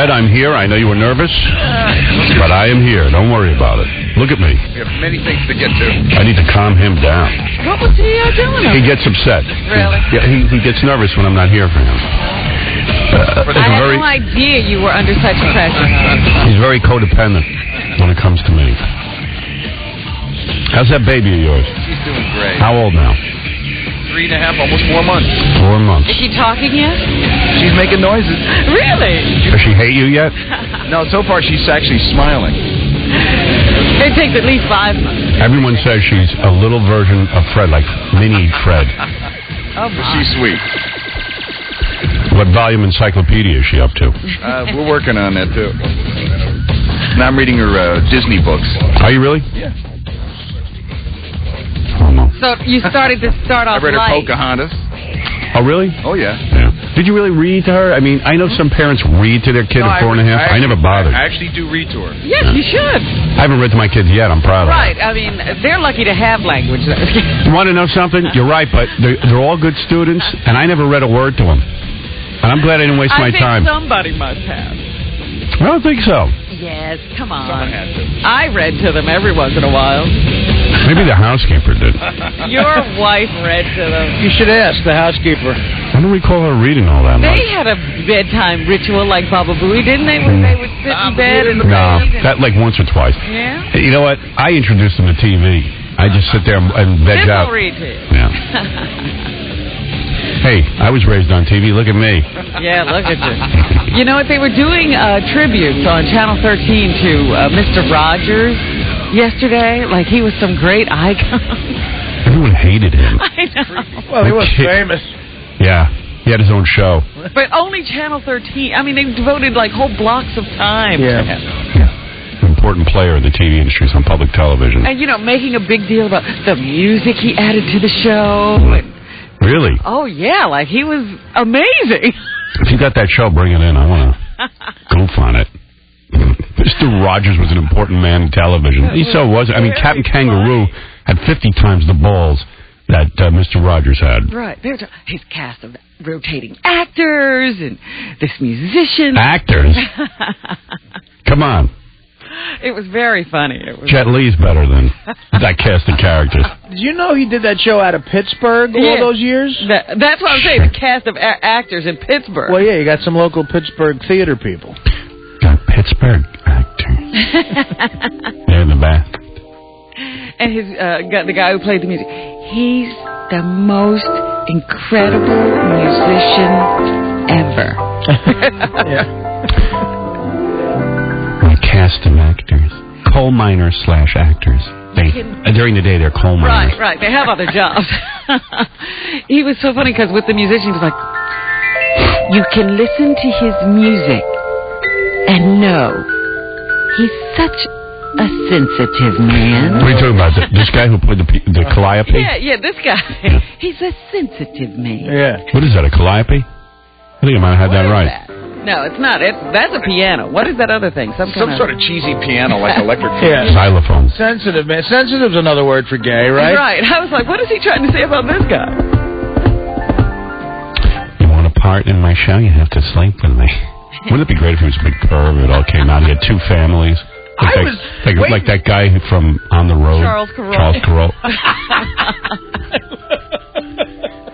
Fred, I'm here. I know you were nervous, but I am here. Don't worry about it. Look at me. We have many things to get to. I need to calm him down. What was he doing? He gets upset. Really? Yeah, he gets nervous when I'm not here for him. I had no idea you were under such pressure. He's very codependent when it comes to me. How's that baby of yours? She's doing great. How old now? 3.5, almost 4 months. 4 months. Is she talking yet? She's making noises. Really? Does she hate you yet? No, so far she's actually smiling. It takes at least 5 months. Everyone says she's a little version of Fred, like mini Fred. Oh, my. She's sweet. What volume encyclopedia is she up to? We're working on that, too. Now I'm reading her Disney books. Are you really? Yeah. Oh, no. So you started off I read her light. Pocahontas. Oh, really? Oh, yeah. Did you really read to her? I mean, I know some parents read to their kid at 4.5. I never bothered. I actually do read to her. Yes, you should. I haven't read to my kids yet. I'm proud of Right. I mean, they're lucky to have language. You want to know something? You're right, but they're all good students, and I never read a word to them. And I'm glad I didn't waste my time. I think somebody must have. I don't think so. Yes, come on. Someone had to. I read to them every once in a while. Maybe the housekeeper did. Your wife read to them. You should ask the housekeeper. I don't recall her reading all that much. They had a bedtime ritual like Baba Booey, didn't they? When they would sit in bed and No, read. that like once or twice. Yeah? You know what? I introduced them to TV. I just sit there and veg This out. will read to you. Yeah. Hey, I was raised on TV. Look at me. Yeah, look at you. You know what? They were doing tributes on Channel 13 to Mr. Rogers yesterday. Like he was some great icon. Everyone hated him. I know. Well, he was famous. Yeah. He had his own show. But only Channel 13. I mean, they devoted like whole blocks of time to him. Yeah. An important player in the TV industry on public television. And, you know, making a big deal about the music he added to the show. Really? Oh, yeah, like he was amazing. If you got that show, bring it in. I want to goof on it. Mr. Rogers was an important man in television. He so was. I mean, Captain Kangaroo had 50 times the balls that Mr. Rogers had. Right. His cast of rotating actors and this musician. Actors? Come on. It was very funny. It was Jet Li's better than that cast of characters. Did you know he did that show out of Pittsburgh all those years? That's what I'm saying, the cast of actors in Pittsburgh. Well, yeah, you got some local Pittsburgh theater people. Got Pittsburgh actors. They're in the back. And the guy who played the music, he's the most incredible musician ever. Yeah. Cast of actors. Coal miners / actors. During the day, they're coal miners. Right. They have other jobs. He was so funny because with the musicians, he was like, you can listen to his music and know he's such a sensitive man. What are you talking about? This guy who played the calliope? Yeah, this guy. Yeah. He's a sensitive man. Yeah. What is that, a calliope? I think I might have had that right. That? No, it's not. That's a piano. What is that other thing? Some sort of cheesy piano like electric Yeah. Xylophone. Sensitive, man. Sensitive's another word for gay, right? Right. I was like, what is he trying to say about this guy? You want a part in my show? You have to sleep with me. Wouldn't it be great if he was a big perv? It all came out. He had 2 families. Like that guy from On the Road. Charles Carroll.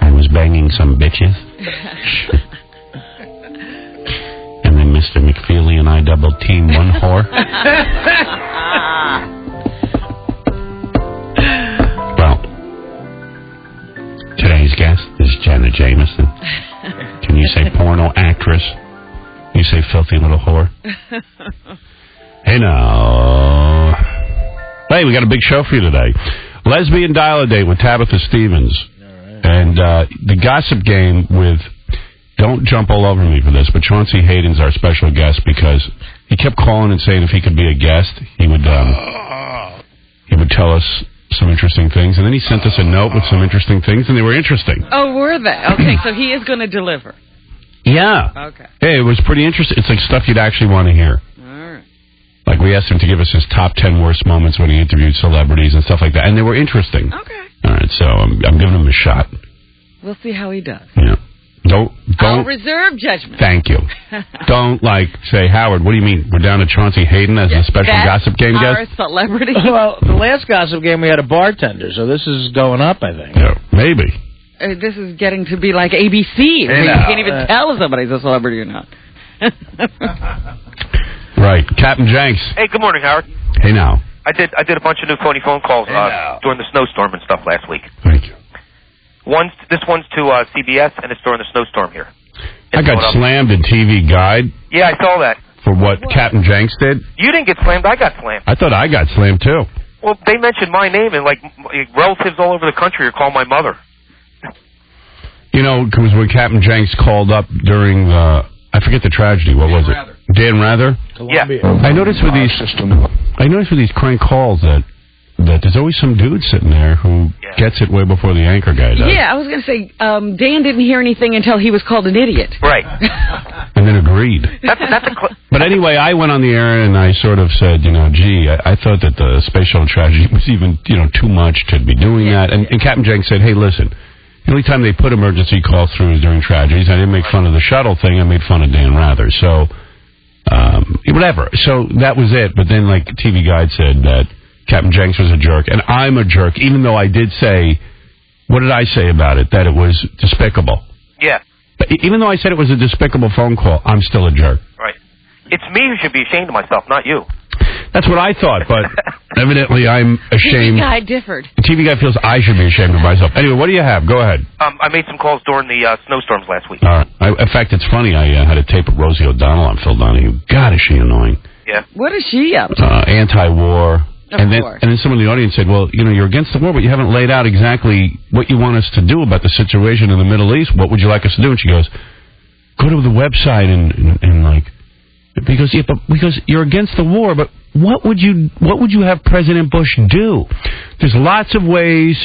I was banging some bitches. And then Mr. McFeely and I double team one whore. Well, today's guest is Jenna Jameson. Can you say porno actress? You say filthy little whore? Hey now. Hey, we got a big show for you today. Lesbian Dial-A-Date with Tabitha Stevens. Right. And the Gossip Game with... Don't jump all over me for this, but Chauncey Hayden's our special guest because he kept calling and saying if he could be a guest, he would tell us some interesting things. And then he sent us a note with some interesting things, and they were interesting. Oh, were they? Okay, so he is going to deliver. Yeah. Okay. Hey, it was pretty interesting. It's like stuff you'd actually want to hear. All right. Like we asked him to give us his top 10 worst moments when he interviewed celebrities and stuff like that, and they were interesting. Okay. All right, so I'm giving him a shot. We'll see how he does. Yeah. I'll reserve judgment. Thank you. Don't, say, Howard, what do you mean? We're down to Chauncey Hayden as a special gossip game our guest? celebrity. Well, the last gossip game we had a bartender, so this is going up, I think. Yeah, maybe. This is getting to be like ABC. Where you can't even tell if somebody's a celebrity or not. Right. Captain Jenks. Hey, good morning, Howard. Hey, now. I did a bunch of new phony phone calls during the snowstorm and stuff last week. Thank you. This one's to CBS, and it's during the snowstorm here. I got slammed in TV Guide. Yeah, I saw that. For what Captain Jenks did. You didn't get slammed. I got slammed. I thought I got slammed, too. Well, they mentioned my name, and, relatives all over the country are calling my mother. Because when Captain Jenks called up during I forget the tragedy. What was it? Dan Rather? Yeah. I noticed with these crank calls that there's always some dude sitting there who gets it way before the anchor guy does. Yeah, I was going to say, Dan didn't hear anything until he was called an idiot. Right. And then agreed. But anyway, I went on the air and I sort of said, I thought that the Space Shuttle tragedy was even, too much to be doing that. And Captain Jenks said, hey, listen, the only time they put emergency calls through is during tragedies. I didn't make fun of the shuttle thing. I made fun of Dan Rather. So, whatever. So that was it. But then, TV Guide said that Captain Jenks was a jerk, and I'm a jerk, even though I did say, what did I say about it? That it was despicable. Yeah. But even though I said it was a despicable phone call, I'm still a jerk. Right. It's me who should be ashamed of myself, not you. That's what I thought, but evidently I'm ashamed. TV Guide differed. The TV Guide feels I should be ashamed of myself. Anyway, what do you have? Go ahead. I made some calls during the snowstorms last week. In fact, it's funny. I had a tape of Rosie O'Donnell on Phil Donahue. God, is she annoying. Yeah. What is she up to? Anti-war. Of course. And then someone in the audience said, well, you're against the war, but you haven't laid out exactly what you want us to do about the situation in the Middle East. What would you like us to do? And she goes, go to the website and because you're against the war, but what would you have President Bush do? There's lots of ways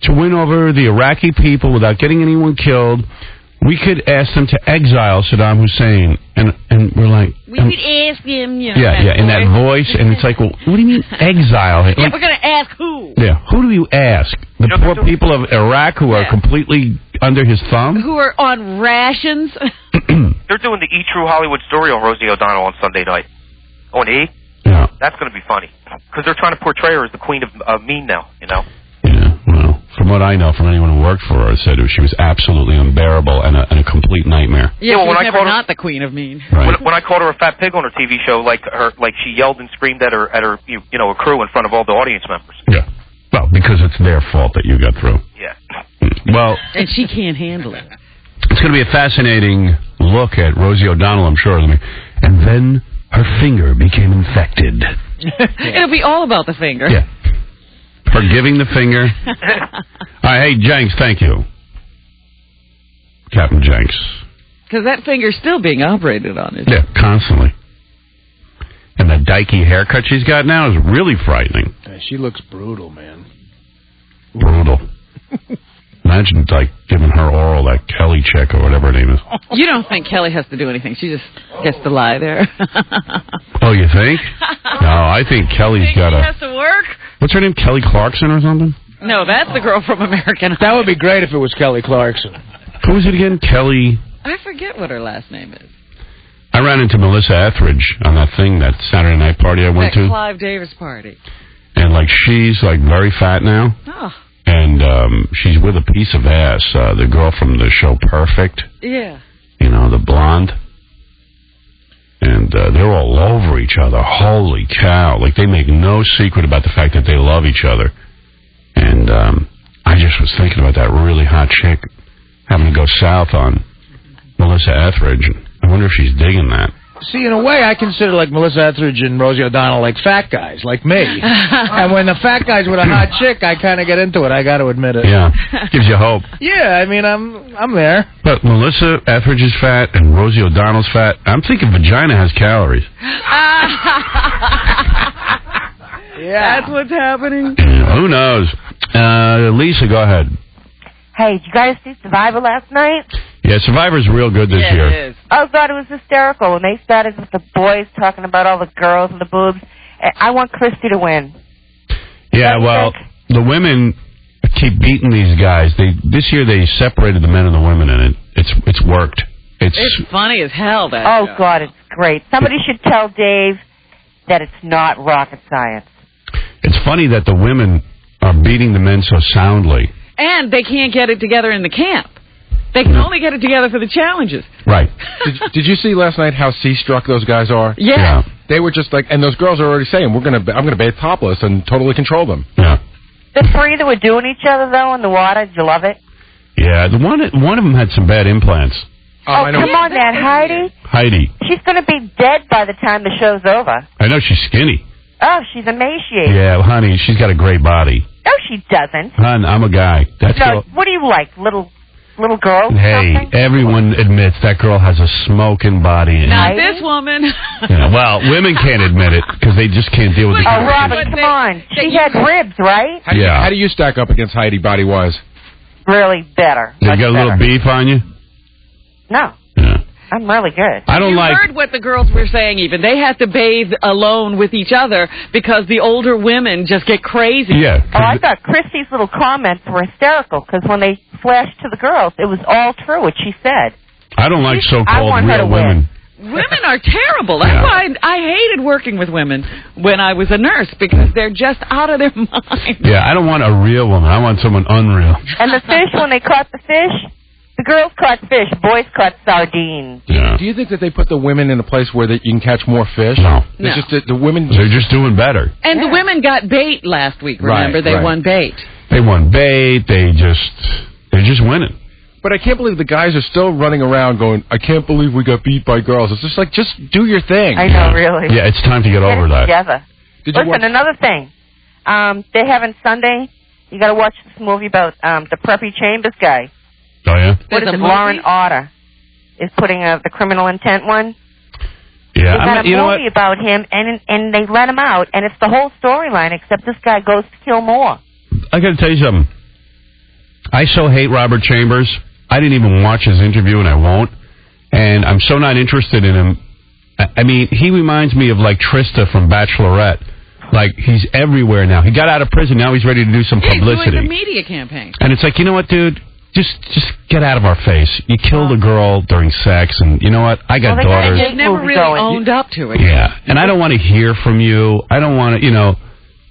to win over the Iraqi people without getting anyone killed. We could ask them to exile Saddam Hussein, and we're like... We could ask them, Yeah, in that voice, and it's like, well, what do you mean exile? Yeah, we're going to ask who? Yeah, who do you ask? The poor people of Iraq who are completely under his thumb? Who are on rations? They're doing the E! True Hollywood story on Rosie O'Donnell on Sunday night. On E! Yeah. That's going to be funny. Because they're trying to portray her as the queen of mean now, Yeah, well, from what I know from anyone who worked for her, said she was absolutely unbearable and a complete nightmare. Yeah, well, she was never not the queen of mean. Right. When I called her a fat pig on her TV show, like she yelled and screamed at her a crew in front of all the audience members. Yeah. Well, because it's their fault that you got through. Yeah. Well, and she can't handle it. It's going to be a fascinating look at Rosie O'Donnell, I'm sure. And then her finger became infected. It'll be all about the finger. Yeah. Her giving the finger. All right, hey, Jenks, thank you. Captain Jenks. Because that finger's still being operated on, isn't it? Yeah, constantly. And the dykey haircut she's got now is really frightening. Yeah, she looks brutal, man. Brutal. Imagine, giving her oral, that Kelly chick or whatever her name is. You don't think Kelly has to do anything. She just gets to lie there. Oh, you think? No, I think Kelly's got She has to work? What's her name, Kelly Clarkson or something? No, that's the girl from American Idol. That would be great if it was Kelly Clarkson. Who was it again? Kelly... I forget what her last name is. I ran into Melissa Etheridge on that Saturday night party I went to. That Clive Davis party. And, she's, very fat now. Oh. And she's with a piece of ass, the girl from the show Perfect. Yeah. The blonde. And they're all over each other. Holy cow. They make no secret about the fact that they love each other. And I just was thinking about that really hot chick having to go south on Melissa Etheridge. I wonder if she's digging that. See, in a way, I consider Melissa Etheridge and Rosie O'Donnell fat guys, like me. And when the fat guy's with a hot chick, I kind of get into it. I got to admit it. Yeah, gives you hope. Yeah, I mean, I'm there. But Melissa Etheridge is fat and Rosie O'Donnell's fat. I'm thinking vagina has calories. Yeah, that's what's happening. Yeah, who knows? Lisa, go ahead. Hey, did you guys see Survivor last night? Yeah, Survivor's real good this year. It is. I thought it was hysterical when they started with the boys talking about all the girls and the boobs. I want Christy to win. Yeah, well, the women keep beating these guys. This year they separated the men and the women, and it's worked. It's funny as hell. That Oh, show. God, it's great. Somebody should tell Dave that it's not rocket science. It's funny that the women are beating the men so soundly. And they can't get it together in the camp. They can only get it together for the challenges. Right. Did you see last night how sea-struck those guys are? Yeah. They were just like, and those girls are already saying, I'm gonna bathe topless and totally control them. Yeah. The three that were doing each other, though, in the water, did you love it? Yeah. The one of them had some bad implants. Oh, I know. come on, that Heidi. She's going to be dead by the time the show's over. I know she's skinny. Oh, she's emaciated. Yeah, well, honey, she's got a great body. No, she doesn't. Hon, I'm a guy. That's No, girl. what do you like, little girls? Hey, something? everyone admits that girl has a smoking body. Not this woman. Yeah, well, women can't admit it because they just can't deal with the Oh, competition. Robin, come on. She had ribs, right? How do you stack up against Heidi body-wise? Really better. They Much got a little better. beef on you? No, Yeah. I'm really good. I don't you like... heard what the girls were saying even. They had to bathe alone with each other because the older women just get crazy. Yeah. Oh, I thought Christy's little comments were hysterical because when they flashed to the girls, it was all true what she said. I don't like I so-called want her real to win. women. Women are terrible. That's Yeah. why I hated working with women when I was a nurse because they're just out of their mind. Yeah, I don't want a real woman. I want someone unreal. And the fish, when they caught the fish, the girls caught fish, boys caught sardines. Yeah. Do you think that they put the women in a place where you can catch more fish? No. It's No. just the women. They're just doing better. And the women got bait last week, remember? Right, They right. won bait. They won bait. They're just winning. But I can't believe the guys are still running around going, I can't believe we got beat by girls. It's just like, just do your thing. I know, really. Yeah, it's time to get Get over it that. together. Did you Listen, watch? another thing. They're having Sunday. You got to watch this movie about the Preppy Chambers guy. Oh, yeah? What There's is a it? movie? Lauren Otter is putting the criminal intent one. Yeah. They got a you know what? movie about him, and they let him out, and it's the whole storyline, except this guy goes to kill more. I got to tell you something. I so hate Robert Chambers. I didn't even watch his interview, and I won't. And I'm so not interested in him. I mean, he reminds me of, like, Trista from Bachelorette. Like, he's everywhere now. He got out of prison. Now he's ready to do some He's publicity. doing the media campaign. And it's like, you know what, dude? Just get out of our face. You killed a girl during sex, and you know what? I got Well, they got daughters. a They've never movie really going. owned up to it. Yeah, and I don't want to hear from you. I don't want to,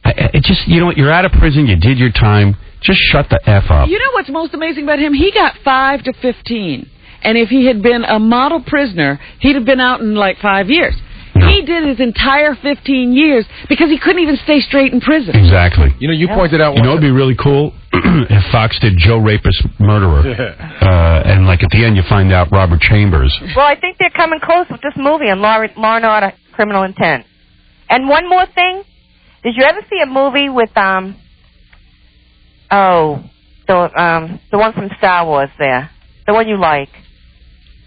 it just, you know what? You're out of prison. You did your time. Just shut the F up. You know what's most amazing about him? He got 5 to 15. And if he had been a model prisoner, he'd have been out in like 5 years. No. He did his entire 15 years because he couldn't even stay straight in prison. Exactly. You know, you pointed out. You know, it'd be really cool if Fox did Joe Rapist Murderer. And, like, at the end, you find out Robert Chambers. Well, I think they're coming close with this movie on Lauren Otter, Criminal Intent. And one more thing. Did you ever see a movie with, the one from Star Wars there? The one you like.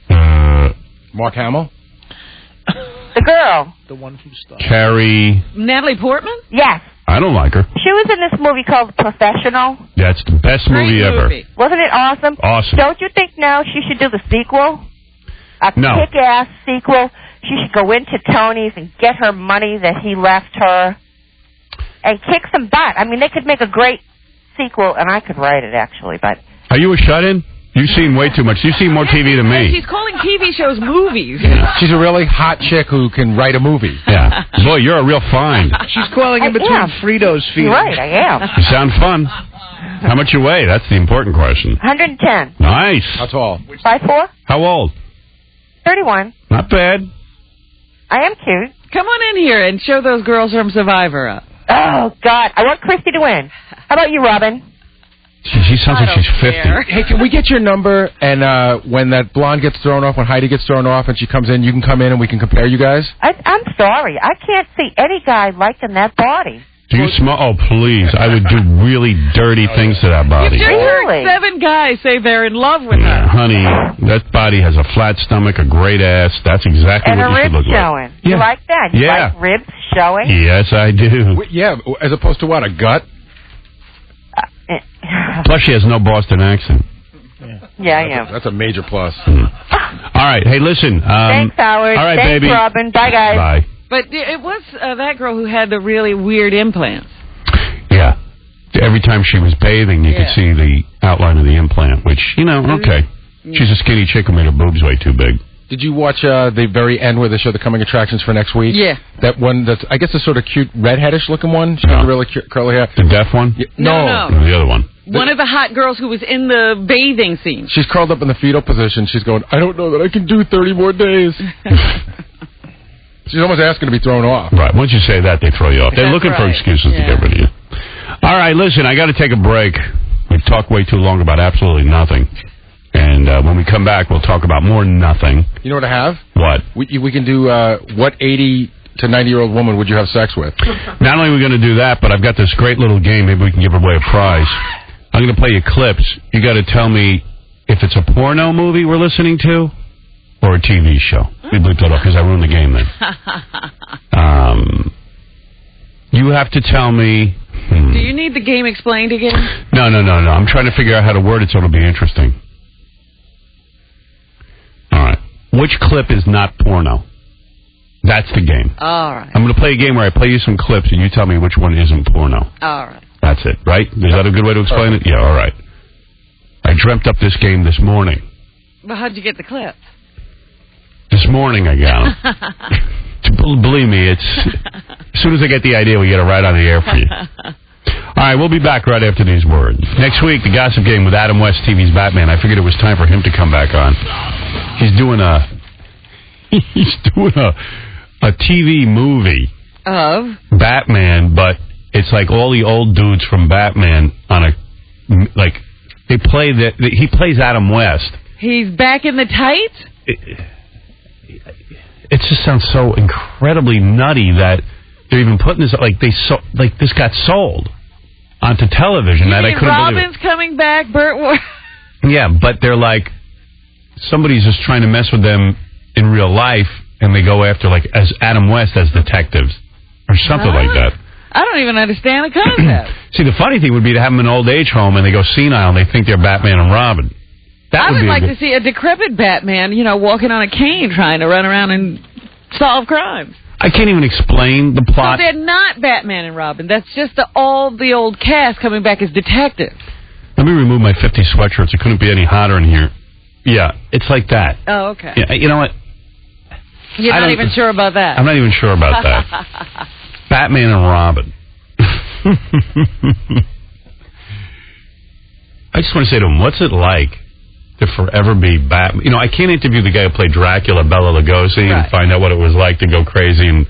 Mark Hamill? The girl. The one from Star. Carrie. Natalie Portman? Yes. I don't like her. She was in this movie called Professional. That's the best movie Great ever. movie. Wasn't it awesome? Awesome. Don't you think now she should do the sequel? A No. kick-ass sequel. She should go into Tony's and get her money that he left her and kick some butt. I mean, they could make a great sequel, and I could write it, actually, but... Are you a shut-in? You've seen way too much. You've seen more TV than me. She's calling TV shows movies. She's a really hot chick who can write a movie. Yeah. Boy, you're a real find. She's calling in I between am. Fritos feet. You're right, I am. You sound fun. How much you weigh? That's the important question. 110. Nice. How tall? 5'4"? How old? 31. Not bad. I am cute. Come on in here and show those girls from Survivor up. Oh, God. I want Christy to win. How about you, Robin? She sounds I like she's don't 50. care. Hey, can we get your number? And when that blonde gets thrown off, when Heidi gets thrown off and she comes in, you can come in and we can compare you guys? I'm sorry. I can't see any guy liking that body. Do you smell? Oh, please. I would do really dirty things to that body. Just Really? heard 7 guys say they're in love with Yeah, her. honey, that body has a flat stomach, a great ass. That's exactly And what her you should ribs look showing. like. You like that? You Yeah. like ribs showing? Yes, I do. Yeah, as opposed to what, a gut? Plus, she has no Boston accent. Yeah, I am. That's a major plus. All right. Hey, listen. Thanks, Howard. All right, Thanks, baby. Robin. Bye, guys. Bye. But it was that girl who had the really weird implants. Yeah. every time she was bathing, you could see the outline of the implant, which, okay. She's a skinny chick who made her boobs way too big. Did you watch the very end where they show the coming attractions for next week? Yeah. That one that's, I guess, a sort of cute redheadish looking one. She's got really cute curly hair. The deaf one? Yeah, No. The other one. One of the hot girls who was in the bathing scene. She's curled up in the fetal position. She's going, I don't know that I can do 30 more days. She's almost asking to be thrown off. Right. Once you say that, they throw you off. They're looking for excuses to get rid of you. All right, listen, I got to take a break. We've talked way too long about absolutely nothing. And when we come back, we'll talk about more nothing. You know what I have? What? We can do what 80 to 90-year-old woman would you have sex with? Not only are we going to do that, but I've got this great little game. Maybe we can give away a prize. I'm going to play you clips. You got to tell me if it's a porno movie we're listening to or a TV show. We bleeped that off because I ruined the game then. You have to tell me... Do you need the game explained again? No. I'm trying to figure out how to word it so it'll be interesting. All right. Which clip is not porno? That's the game. All right. I'm going to play a game where I play you some clips and you tell me which one isn't porno. All right. That's it, right? Is that a good way to explain it? Yeah, all right. I dreamt up this game this morning. But how'd you get the clips? This morning I got them. Believe me, it's as soon as I get the idea, we get it right on the air for you. All right, we'll be back right after these words. Next week, the Gossip Game with Adam West, TV's Batman. I figured it was time for him to come back on. He's doing a TV movie of Batman, but it's like all the old dudes from Batman on a they play he plays Adam West. He's back in the tights? It just sounds so incredibly nutty that they're even putting this this got sold onto television. You that mean I couldn't Robin's coming back, Burt Ward? Yeah, but they're like somebody's just trying to mess with them in real life, and they go after as Adam West as detectives or something like that. I don't even understand the concept. See, the funny thing would be to have them in an old age home and they go senile and they think they're Batman and Robin. I would like to see a decrepit Batman, walking on a cane trying to run around and solve crimes. I can't even explain the plot. So they're not Batman and Robin. That's just all the old cast coming back as detectives. Let me remove my 50 sweatshirts. It couldn't be any hotter in here. Yeah, it's like that. Oh, okay. Yeah, you know what? You're not even sure about that. I'm not even sure about that. Batman and Robin. I just want to say to him, what's it like to forever be Batman? I can't interview the guy who played Dracula, Bela Lugosi, and find out what it was like to go crazy and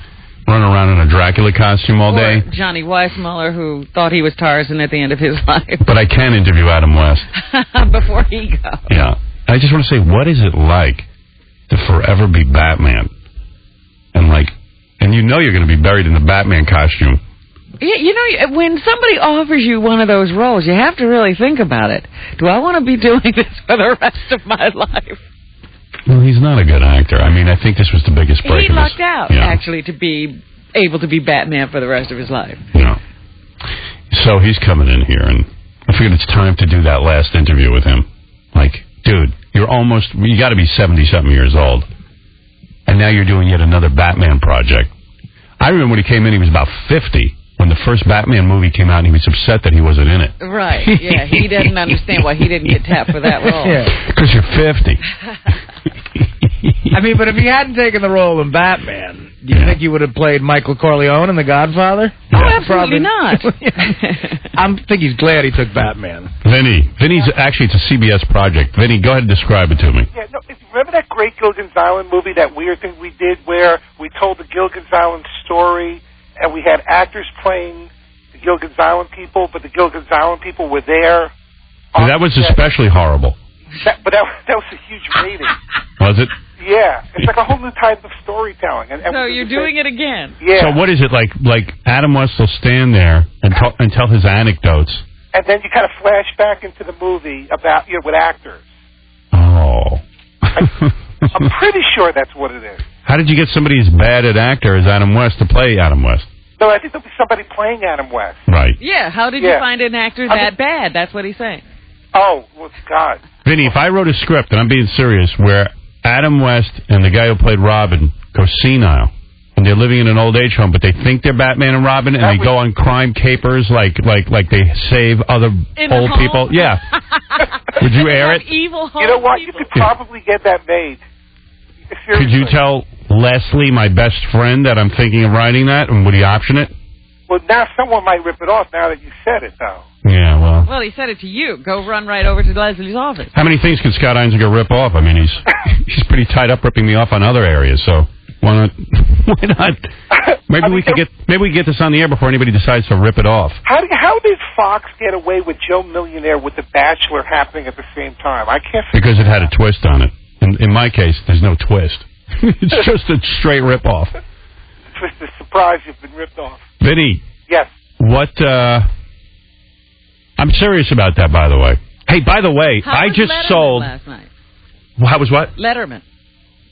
run around in a Dracula costume all day. Or Johnny Weissmuller, who thought he was Tarzan at the end of his life. But I can interview Adam West. Before he goes. Yeah. I just want to say, what is it like to forever be Batman? And you're going to be buried in the Batman costume. Yeah, when somebody offers you one of those roles, you have to really think about it. Do I want to be doing this for the rest of my life? Well, he's not a good actor. I mean, I think this was the biggest break. He lucked out, actually, to be able to be Batman for the rest of his life. Yeah. So he's coming in here, and I figured it's time to do that last interview with him. Dude, you got to be 70-something years old. And now you're doing yet another Batman project. I remember when he came in, he was about 50. When the first Batman movie came out, and he was upset that he wasn't in it. Right, yeah. He doesn't understand why he didn't get tapped for that role. Because you're 50. I mean, but if he hadn't taken the role in Batman, do you think he would have played Michael Corleone in The Godfather? Oh, absolutely not. I think he's glad he took Batman. Vinny's actually, it's a CBS project. Vinny, go ahead and describe it to me. Yeah, no, remember that great Gilligan's Island movie, that weird thing we did where we told the Gilligan's Island story and we had actors playing the Gilligan's Island people, but the Gilligan's Island people were there. That was especially horrible. But that was a huge rating. Was it? Yeah. It's like a whole new type of storytelling. And so you're doing it again. Yeah. So what is it like Adam West will stand there and tell his anecdotes. And then you kind of flash back into the movie about, with actors. Oh. I'm pretty sure that's what it is. How did you get somebody as bad an actor as Adam West to play Adam West? No, I think there'll be somebody playing Adam West. Right. Yeah, how did you find an actor that bad? That's what he's saying. Oh, well, God. Vinny, if I wrote a script, and I'm being serious, where Adam West and the guy who played Robin go senile, and and they're living in an old age home, but they think they're Batman and Robin, and they go on crime capers like they save other old people. Yeah. Would you air it? Evil You know what? You could probably get that made. Seriously. Could you tell Leslie, my best friend, that I'm thinking of writing that, and would he option it? Well, now someone might rip it off now that you said it, though. Yeah, well. Well, he said it to you. Go run right over to Leslie's office. How many things can Scott Einziger rip off? I mean, he's pretty tied up ripping me off on other areas, so why not? Why not? Maybe we could get this on the air before anybody decides to rip it off. How did Fox get away with Joe Millionaire with The Bachelor happening at the same time? I can't figure Because it had a twist on it. In my case, there's no twist. It's just a straight rip off. Twist is surprised you've been ripped off. Vinny. Yes. What, I'm serious about that, by the way. Hey, by the way, I just sold... last night? How was what? Letterman.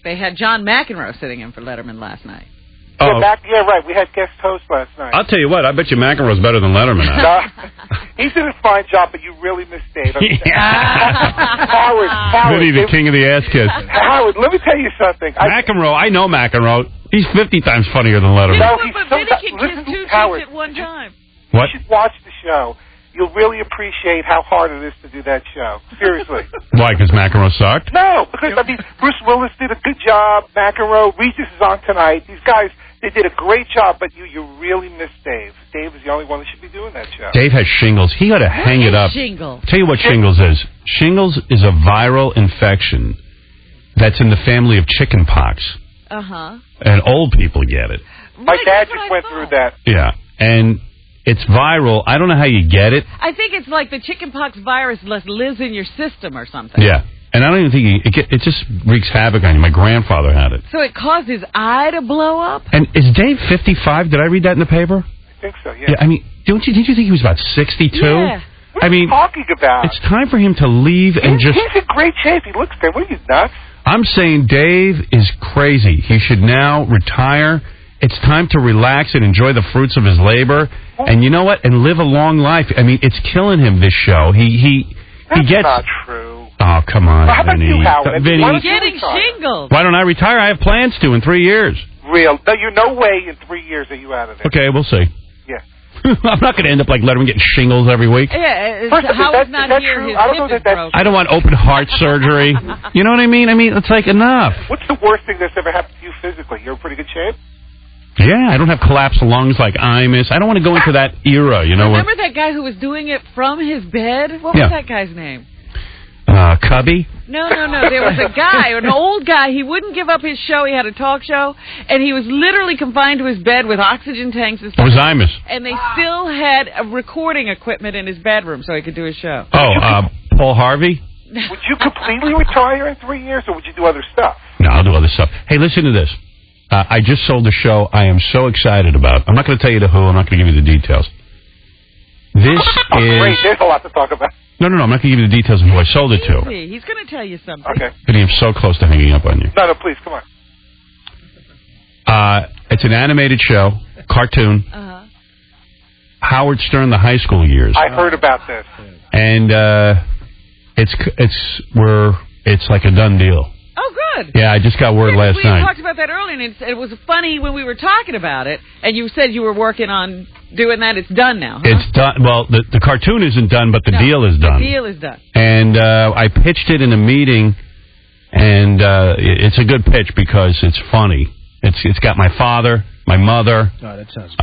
They had John McEnroe sitting in for Letterman last night. Oh. Yeah, right. We had guest host last night. I'll tell you what, I bet you McEnroe's better than Letterman. He did a fine job, but you really missed Dave. Howard. Vinny, the king of the ass kiss. Howard, let me tell you something. McEnroe, I know McEnroe. He's 50 times funnier than Letterman. No, but Vinny can kiss two chicks at one time. What? You should watch the show. You'll really appreciate how hard it is to do that show. Seriously. Why, because McEnroe sucked? No, because, I mean, Bruce Willis did a good job. McEnroe, Regis is on tonight. These guys, they did a great job, but you really missed Dave. Dave is the only one that should be doing that show. Dave has shingles. He ought to hang it up. Shingles? Tell you what shingles is. Shingles is a viral infection that's in the family of chicken pox. Uh-huh. And old people get it. My dad just went through that. Yeah, and it's viral. I don't know how you get it. I think it's like the chickenpox virus lives in your system or something. Yeah, and I don't even think it just wreaks havoc on you. My grandfather had it. So it caused his eye to blow up? And is Dave 55? Did I read that in the paper? I think so, yeah. I mean, didn't you think he was about 62? Yeah. What are you talking about? It's time for him to leave and He's in great shape. He looks great. What are you, nuts? I'm saying Dave is crazy. He should now retire. It's time to relax and enjoy the fruits of his labor. And you know what? And live a long life. I mean, it's killing him, this show. That's gets... not true. Oh, come on, well, how about Vinny. you, Howard? Vinny. I'm getting shingles. Why don't I retire? I have plans to in 3 years. Real. No, you're no way in 3 years are you out of there. Okay, we'll see. Yeah. I'm not going to end up like Letterman getting shingles every week. Yeah, Howard's not here. True? His I don't know hip that is broken. I don't want open heart surgery. You know what I mean? I mean, it's like enough. What's the worst thing that's ever happened to you physically? You're in pretty good shape? Yeah, I don't have collapsed lungs like Imus. I don't want to go into that era, you know. Remember that guy who was doing it from his bed? What was that guy's name? Cubby? No. There was a guy, an old guy. He wouldn't give up his show. He had a talk show, and he was literally confined to his bed with oxygen tanks and stuff. It was Imus. And they still had a recording equipment in his bedroom so he could do his show. Oh, Paul Harvey? Would you completely retire in 3 years, or would you do other stuff? No, I'll do other stuff. Hey, listen to this. I just sold a show I am so excited about. I'm not going to tell you the who. I'm not going to give you the details. This is... Great. There's a lot to talk about. No, I'm not going to give you the details of who I sold it to. He's going to tell you something. Okay. Vinny, I'm so close to hanging up on you. No, please, come on. It's an animated show, cartoon. Uh-huh. Howard Stern, the high school years. I heard about this. And it's like a done deal. Oh, good. Yeah, I just got word last night. We talked about that earlier, and it was funny when we were talking about it, and you said you were working on doing that. It's done now, huh? It's done. Well, the cartoon isn't done, but the deal is done. The deal is done. And I pitched it in a meeting, and it's a good pitch because it's funny. It's got my father, my mother. Oh, that sounds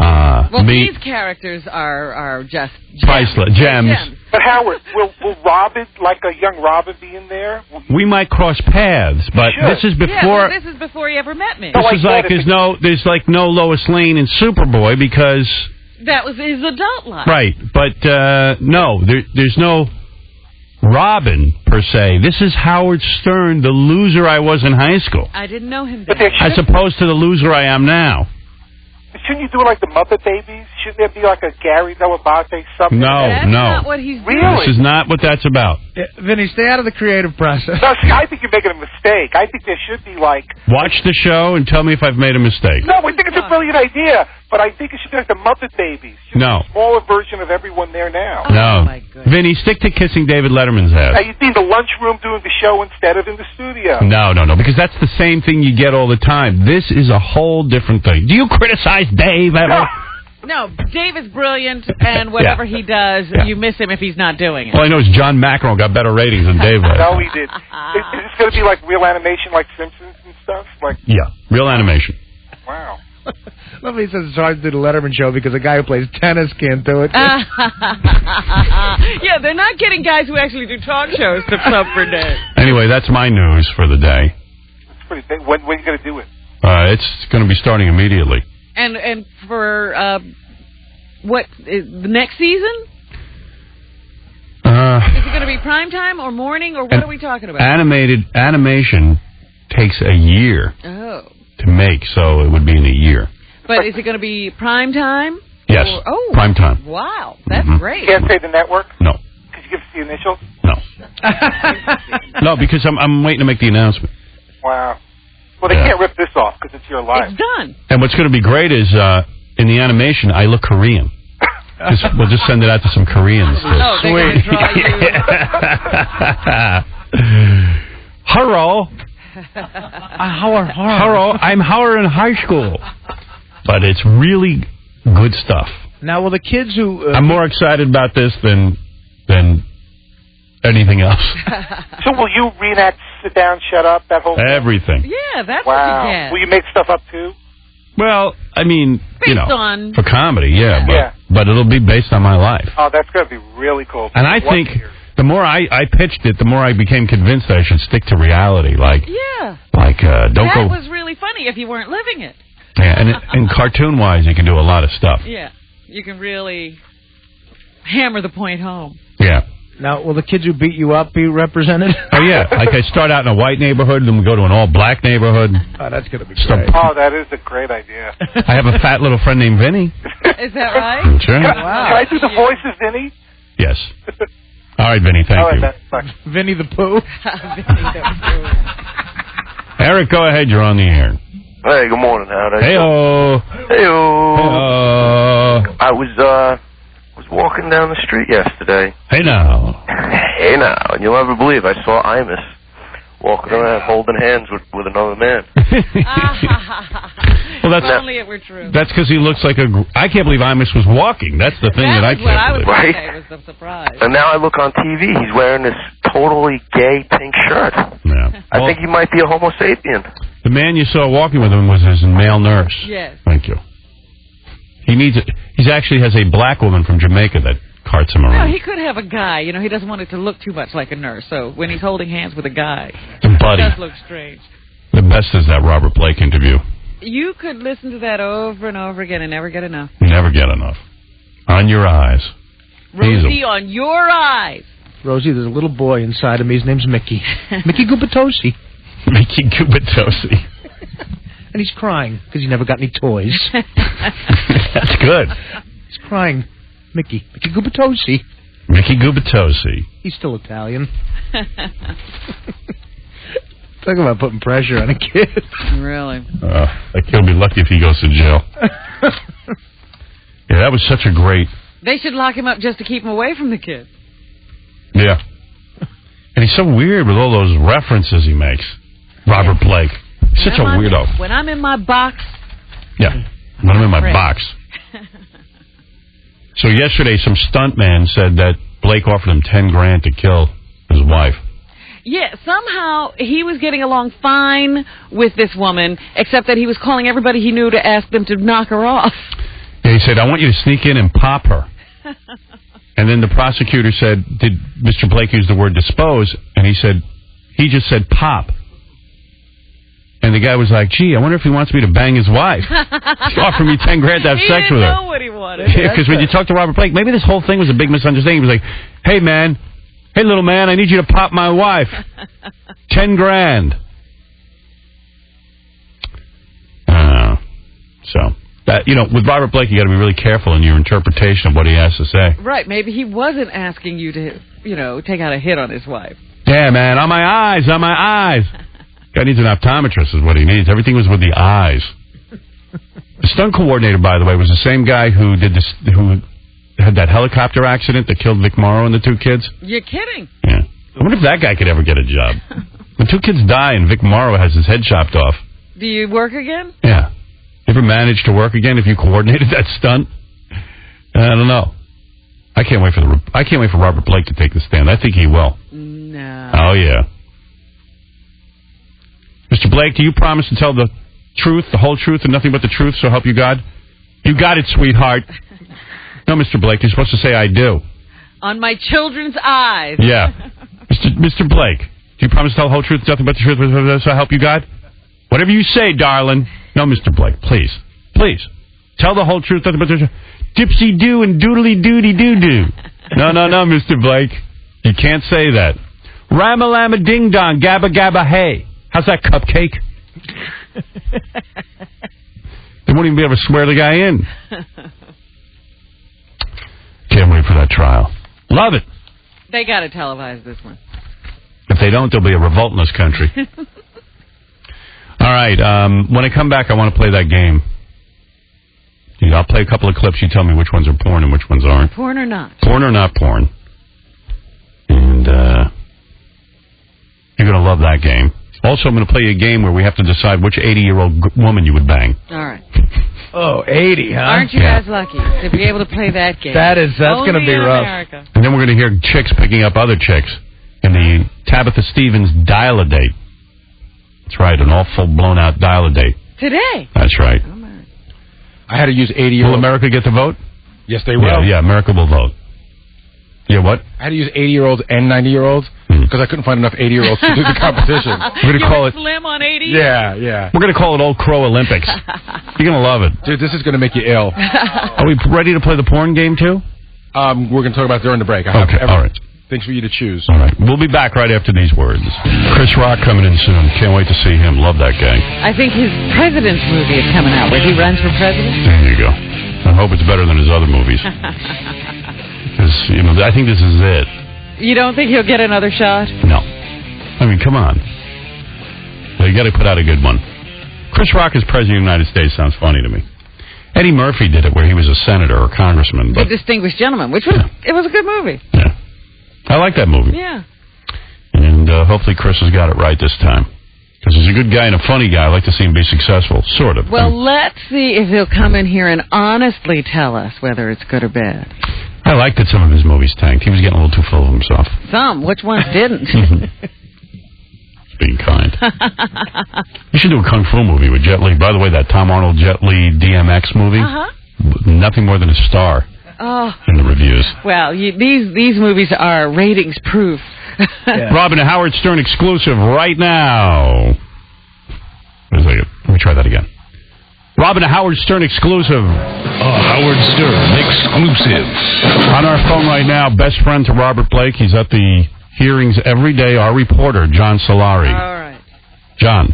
well, me. These characters are just priceless gems. But Howard, will Robin, like a young Robin, be in there? We might cross paths, but this is before. Yeah, this is before he ever met me. This is like there's no Lois Lane in Superboy because that was his adult life. Right, but no, there's no Robin per se. This is Howard Stern, the loser I was in high school. I didn't know him then. As opposed to the loser I am now. Shouldn't you do like the Muppet Babies? Shouldn't there be like a Gary Delabate something? No, That's not what he's doing. Really? This is not what that's about. Vinny, stay out of the creative process. No, see, I think you're making a mistake. I think there should be like... Watch the show and tell me if I've made a mistake. No, I think it's a brilliant idea. But I think it should be like the Muppet Babies. No. A smaller version of everyone there now. No. my goodness. Vinny, stick to kissing David Letterman's ass. Now, you'd be in the lunchroom doing the show instead of in the studio. No, because that's the same thing you get all the time. This is a whole different thing. Do you criticize Dave ever? No, Dave is brilliant, and whatever he does, you miss him if he's not doing it. All I know is John McEnroe got better ratings than Dave last No, time. he did. Is this going to be like real animation, like Simpsons and stuff? Like, Yeah, real animation. wow. Lovely says it's hard to do the Letterman show because a guy who plays tennis can't do it. Yeah, they're not getting guys who actually do talk shows to sub for Dave. Anyway, that's my news for the day. It's pretty big. When are you going to do it? It's going to be starting immediately. And for what the next season? Is it going to be prime time or morning or what are we talking about? Animation takes a year to make, so it would be in a year. But is it going to be prime time? Yes. Prime time. Wow, that's great. You can't say the network? No. Could you give us the initials? No. No, because I'm waiting to make the announcement. Wow. Well, they can't rip this off because it's your life. It's done. And what's going to be great is in the animation, I look Korean. We'll just send it out to some Koreans. Oh, they're going to draw you. Hello. Hello. I'm Howard in high school. But it's really good stuff. Now, will the kids who... I'm more excited about this than anything else. So will you reenact Sit Down, Shut Up, that whole thing? Everything. Yeah, that's Wow. what you get. Will you make stuff up too? Well, I mean, Based on... for comedy, Yeah. but it'll be based on my life. Oh, that's going to be really cool. And I think the more I pitched it, the more I became convinced that I should stick to reality. Don't that go. was really funny if you weren't living it. Yeah, and cartoon-wise, you can do a lot of stuff. Yeah, you can really hammer the point home. Yeah. Now, will the kids who beat you up be represented? Oh, yeah. Like I start out in a white neighborhood, then we go to an all-black neighborhood. Oh, that's going to be great. Oh, that is a great idea. I have a fat little friend named Vinny. Is that right? Sure. Can I do the voices, Vinny? Yes. All right, Vinny, thank you. Vinny the Pooh. Eric, go ahead. You're on the air. Hey, good morning, Howard. Hey-o. Hey-o. Hey-o. I was walking down the street yesterday. Hey, now. Hey, now. And you'll never believe I saw Imus walking around holding hands with another man. Well, that's if only it were true. That's because he looks like I can't believe Imus was walking. That's the thing that I can't believe. Right? Was the surprise. And now I look on TV, he's wearing this totally gay pink shirt. Yeah. I think he might be a Homo sapien. The man you saw walking with him was his male nurse. Yes. Thank you. He actually has a black woman from Jamaica that carts him No, around. he could have a guy. You know, he doesn't want it to look too much like a nurse. So when he's holding hands with a guy, Buddy. it does look strange. The best is that Robert Blake interview. You could listen to that over and over again and never get enough. Never get enough. On your eyes. Rosie, on your eyes. Rosie, there's a little boy inside of me. His name's Mickey. Mickey Gubatosi. Mickey Gubatosi. And he's crying because he never got any toys. That's good. He's crying. Mickey Gubatosi. Mickey Gubatosi. He's still Italian. Talk about putting pressure on a kid. Really? That kid will be lucky if he goes to jail. Yeah, that was such a great... They should lock him up just to keep him away from the kid. Yeah. And he's so weird with all those references he makes. Robert Blake. Such a weirdo. When I'm in my box... Yeah. When I'm in my box. So yesterday, some stuntman said that Blake offered him $10,000 to kill his wife. Yeah, somehow he was getting along fine with this woman, except that he was calling everybody he knew to ask them to knock her off. Yeah, he said, I want you to sneak in and pop her. And then the prosecutor said, did Mr. Blake use the word dispose? And he said, he just said pop. And the guy was like, gee, I wonder if he wants me to bang his wife. He's offering me $10,000 to have sex with her. He didn't know what he wanted. Because when you talk to Robert Blake, maybe this whole thing was a big misunderstanding. He was like, hey, little man, I need you to pop my wife. $10,000. So, that, with Robert Blake, you got to be really careful in your interpretation of what he has to say. Right, maybe he wasn't asking you to, take out a hit on his wife. Yeah, man, on my eyes. Guy needs an optometrist is what he needs. Everything was with the eyes. stunt coordinator, by the way, was the same guy who did this, who had that helicopter accident that killed Vic Morrow and the 2 kids. You're kidding. Yeah. I wonder if that guy could ever get a job. When 2 kids die and Vic Morrow has his head chopped off. Do you work again? Yeah. You ever manage to work again if you coordinated that stunt? I don't know. I can't wait for Robert Blake to take the stand. I think he will. No. Oh, yeah. Mr. Blake, do you promise to tell the truth, the whole truth, and nothing but the truth, so help you God? You got it, sweetheart. No, Mr. Blake, you're supposed to say I do. On my children's eyes. Yeah. Mr. Blake, do you promise to tell the whole truth, nothing but the truth, so help you God? Whatever you say, darling. No, Mr. Blake, please. Please. Tell the whole truth, nothing but the truth. Dipsy-doo and doodly-doody-doo-doo. No, Mr. Blake. You can't say that. Ram-a-lam-a-ding-dong, gabba-gabba-hey. How's that, cupcake? They won't even be able to swear the guy in. Can't wait for that trial. Love it. They got to televise this one. If they don't, there'll be a revolt in this country. All right. When I come back, I want to play that game. I'll play a couple of clips. You tell me which ones are porn and which ones aren't. Porn or not? Porn or not porn. And you're going to love that game. Also, I'm going to play you a game where we have to decide which 80-year-old woman you would bang. All right. Oh, 80, huh? Aren't you guys lucky to be able to play that game? That's going to be rough. America. And then we're going to hear chicks picking up other chicks in the Tabitha Stevens Dial-A-Date. That's right, an awful blown-out Dial-A-Date. Today? That's right. I had to use 80-year-olds. Will America get the vote? Yes, they will. Yeah, America will vote. Yeah, what? I had to use 80-year-olds and 90-year-olds because I couldn't find enough 80-year-olds to do the competition. We're going to call it Slim on 80? Yeah. We're going to call it Old Crow Olympics. You're going to love it. Dude, this is going to make you ill. Are we ready to play the porn game, too? We're going to talk about it during the break. Okay, all right. Things for you to choose. All right. We'll be back right after these words. Chris Rock coming in soon. Can't wait to see him. Love that guy. I think his President's movie is coming out where he runs for president. There you go. I hope it's better than his other movies. Because, I think this is it. You don't think he'll get another shot? No. I mean, come on. You got to put out a good one. Chris Rock as President of the United States sounds funny to me. Eddie Murphy did it where he was a senator or congressman. The Distinguished Gentleman, which was, it was a good movie. Yeah. I like that movie. Yeah. And hopefully Chris has got it right this time. Because he's a good guy and a funny guy. I like to see him be successful, sort of. Well, let's see if he'll come in here and honestly tell us whether it's good or bad. I liked that some of his movies tanked. He was getting a little too full of himself. Some. Which ones didn't? Being kind. You should do a Kung Fu movie with Jet Li. By the way, that Tom Arnold Jet Li DMX movie, nothing more than a star in the reviews. Well, these movies are ratings proof. Yeah. Robin and Howard Stern exclusive right now. Wait a second. Let me try that again. Robin and Howard Stern exclusive. Howard Stern exclusive. On our phone right now, best friend to Robert Blake. He's at the hearings every day. Our reporter, John Solari. All right. John.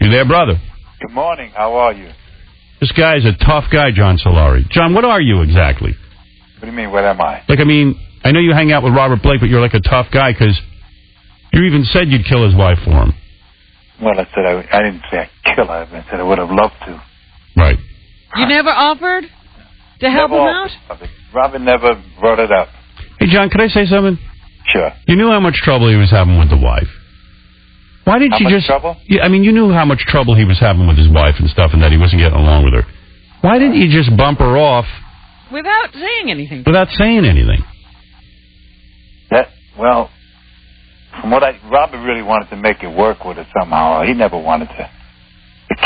You there, brother? Good morning. How are you? This guy's a tough guy, John Solari. John, what are you exactly? What do you mean, what am I? I know you hang out with Robert Blake, but you're like a tough guy because you even said you'd kill his wife for him. Well, I said I didn't say I'd kill her. I said I would have loved to. Right. You never offered to help him out? Robin never brought it up. Hey, John, can I say something? Sure. You knew how much trouble he was having with the wife. Why didn't you just... trouble? Yeah, you knew how much trouble he was having with his wife and stuff and that he wasn't getting along with her. Why didn't you just bump her off... Without saying anything. Without saying anything. Well, from what Robert really wanted to make it work with her somehow. He never wanted to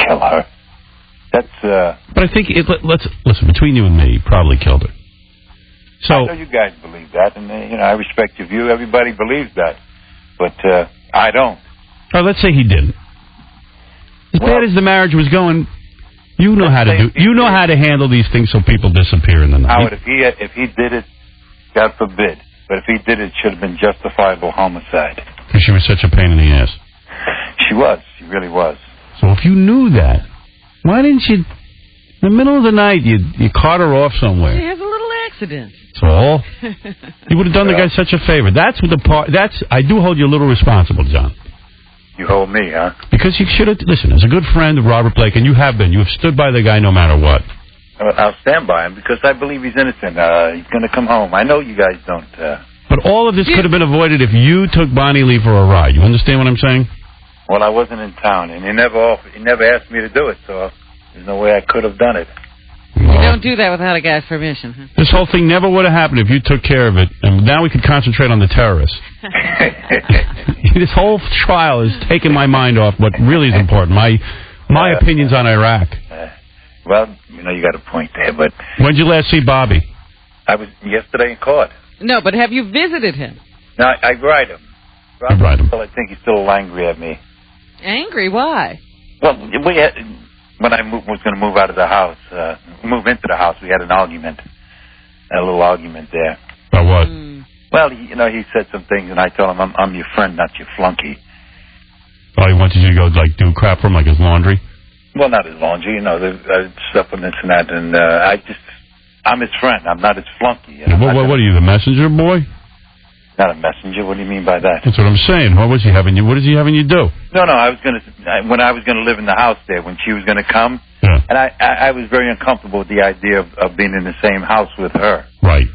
kill her. That's... But I think... Let's listen, between you and me, he probably killed her. So... I know you guys believe that, and, I respect your view. Everybody believes that. But I don't. All right, let's say he didn't. As bad as the marriage was going, you know how to do. You know how to handle these things so people disappear in the night. Howard, if he did it, God forbid. But if he did it, it should have been justifiable homicide. Because she was such a pain in the ass. She was. She really was. So if you knew that, why didn't you, in the middle of the night, you caught her off somewhere? She has a little accident. That's all. You would have done the guy such a favor. That's what I do hold you a little responsible, John. You hold me, huh? Because you should have... Listen, as a good friend of Robert Blake, and you have been, you have stood by the guy no matter what. I'll stand by him because I believe he's innocent. He's going to come home. I know you guys don't... But all of this could have been avoided if you took Bonnie Lee for a ride. You understand what I'm saying? Well, I wasn't in town, and he never asked me to do it, so there's no way I could have done it. You don't do that without a guy's permission, huh? This whole thing never would have happened if you took care of it, and now we could concentrate on the terrorists. This whole trial has taken my mind off what really is important, my opinions on Iraq. Well, you got a point there, but... When did you last see Bobby? I was yesterday in court. No, but have you visited him? No, I write him. You write him. I think he's still a little angry at me. Angry? Why? Well, when I was going to move out of the house, move into the house, we had an argument, a little argument there. About what? Well, he said some things, and I told him, I'm your friend, not your flunky. Oh, he wanted you to go, do crap for him, like his laundry? Well, not his laundry, the stuff and this and that, and I'm his friend, I'm not his flunky. What are you, the messenger boy? Not a messenger, what do you mean by that? That's what I'm saying. What is he having you do? No, when I was going to live in the house there, when she was going to come, yeah. And I was very uncomfortable with the idea of being in the same house with her. Right.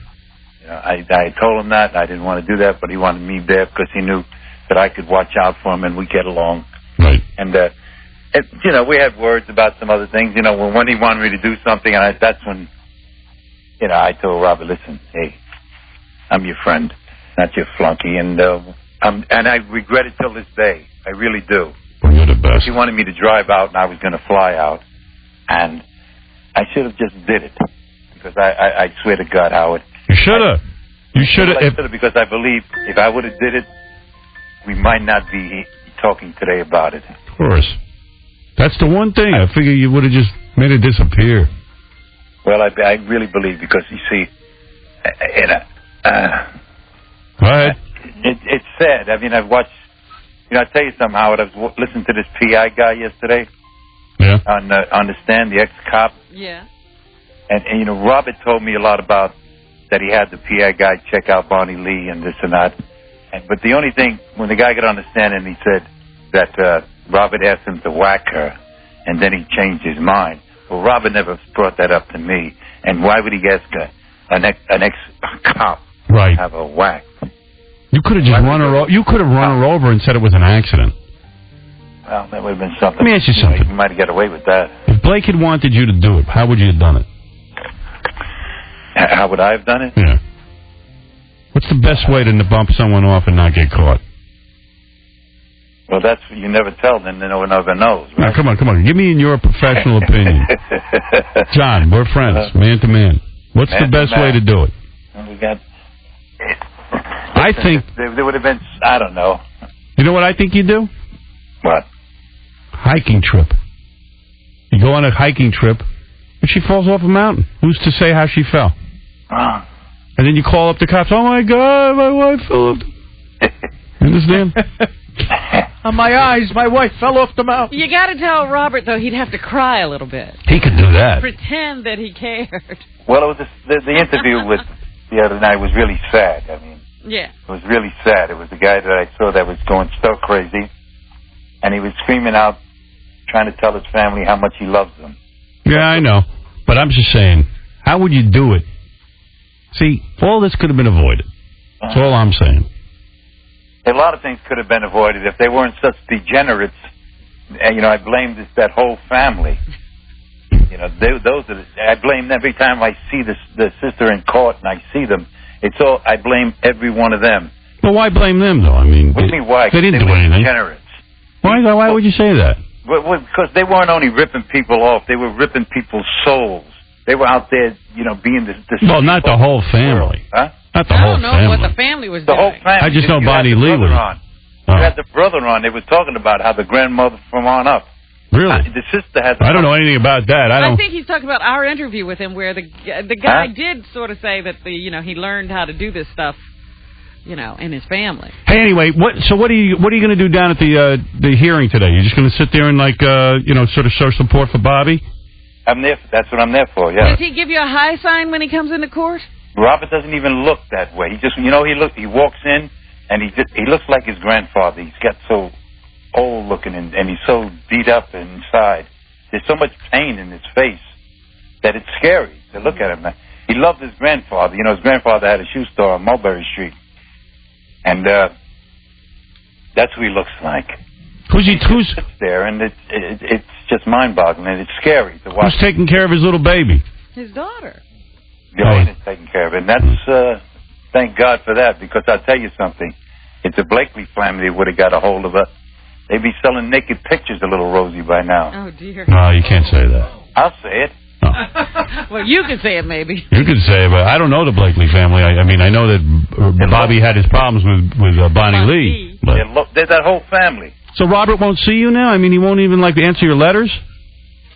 I told him that, I didn't want to do that, but he wanted me there because he knew that I could watch out for him and we'd get along. Right. And, we had words about some other things, when he wanted me to do something, and that's when, I told Robert, listen, hey, I'm your friend, not your flunky, and I regret it till this day. I really do. Well, you're the best. He wanted me to drive out, and I was going to fly out, and I should have just did it, because I swear to God, Howard. You should have. You should have. Because I believe if I would have did it, we might not be talking today about it. Of course. That's the one thing. I figure you would have just made it disappear. Well, I really believe, because you see, go ahead. It's sad. I mean, I've watched. I'll tell you something, Howard. I was listening to this PI guy yesterday. Yeah. On the stand, the ex-cop. Yeah. And Robert told me a lot about that he had the PI guy check out Bonnie Lee and this and that. But the only thing, when the guy got on the stand and he said that Robert asked him to whack her, and then he changed his mind. Well, Robert never brought that up to me. And why would he ask an ex-cop to have a whack? You could have just run her. You could have run her over and said it was an accident. Well, that would have been something. Let me ask you something. You might have got away with that. If Blake had wanted you to do it, how would you have done it? How would I have done it? Yeah. What's the best way to bump someone off and not get caught? Well, that's you never tell, then no one ever knows. Right? Now, come on. Give me your professional opinion. John, we're friends, man to man. What's the best way to do it? Well, we got... I think... There would have been... I don't know. You know what I think you do? What? Hiking trip. You go on a hiking trip, and she falls off a mountain. Who's to say how she fell? And then you call up the cops. Oh, my God, my wife fell off. You understand? On my eyes, my wife fell off the mountain. You got to tell Robert, though, he'd have to cry a little bit. He could do that. Pretend that he cared. Well, it was the interview with the other night was really sad. I mean, yeah, it was really sad. It was the guy that I saw that was going so crazy, and he was screaming out, trying to tell his family how much he loves them. Yeah, I know. But I'm just saying, how would you do it? See, all this could have been avoided. That's all I'm saying. A lot of things could have been avoided if they weren't such degenerates. And, I blame that whole family. I blame every time I see the sister in court and I see them. I blame every one of them. Well, why blame them, though? I mean, what do you mean why? They didn't do anything. Degenerates. Why would you say that? Well, because they weren't only ripping people off; they were ripping people's souls. They were out there, being the well, not the whole family. Huh? Not the whole family. I don't know what the family was doing. The whole family. I just know Bonnie Lee was. You had the brother on. They were talking about how the grandmother from on up. Really? The sister has. I don't know anything about that. I think he's talking about our interview with him, where the guy did sort of say that he learned how to do this stuff, in his family. Hey, anyway, what are you going to do down at the hearing today? You're just going to sit there and sort of show support for Bobby? I'm there. That's what I'm there for. Yeah. Does he give you a high sign when he comes into court? Robert doesn't even look that way. He just, he walks in and he looks like his grandfather. He's got so old looking, and he's so beat up inside. There's so much pain in his face that it's scary to look at him. He loved his grandfather. You know, his grandfather had a shoe store on Mulberry Street. And that's who he looks like. Who's there? And it's just mind-boggling, and it's scary to watch. Who's taking care of his little baby? His daughter. Joanne is taking care of it. And that's, thank God for that, because I'll tell you something. If the Blakely family would have got a hold of her, they'd be selling naked pictures of little Rosie by now. Oh, dear. No, you can't say that. I'll say it. Oh. Well, you can say it, maybe. You can say it, but I don't know the Blakely family. I mean, I know that Bobby had his problems with Bonnie Lee. But... There's that whole family. So Robert won't see you now? I mean, he won't even, answer your letters?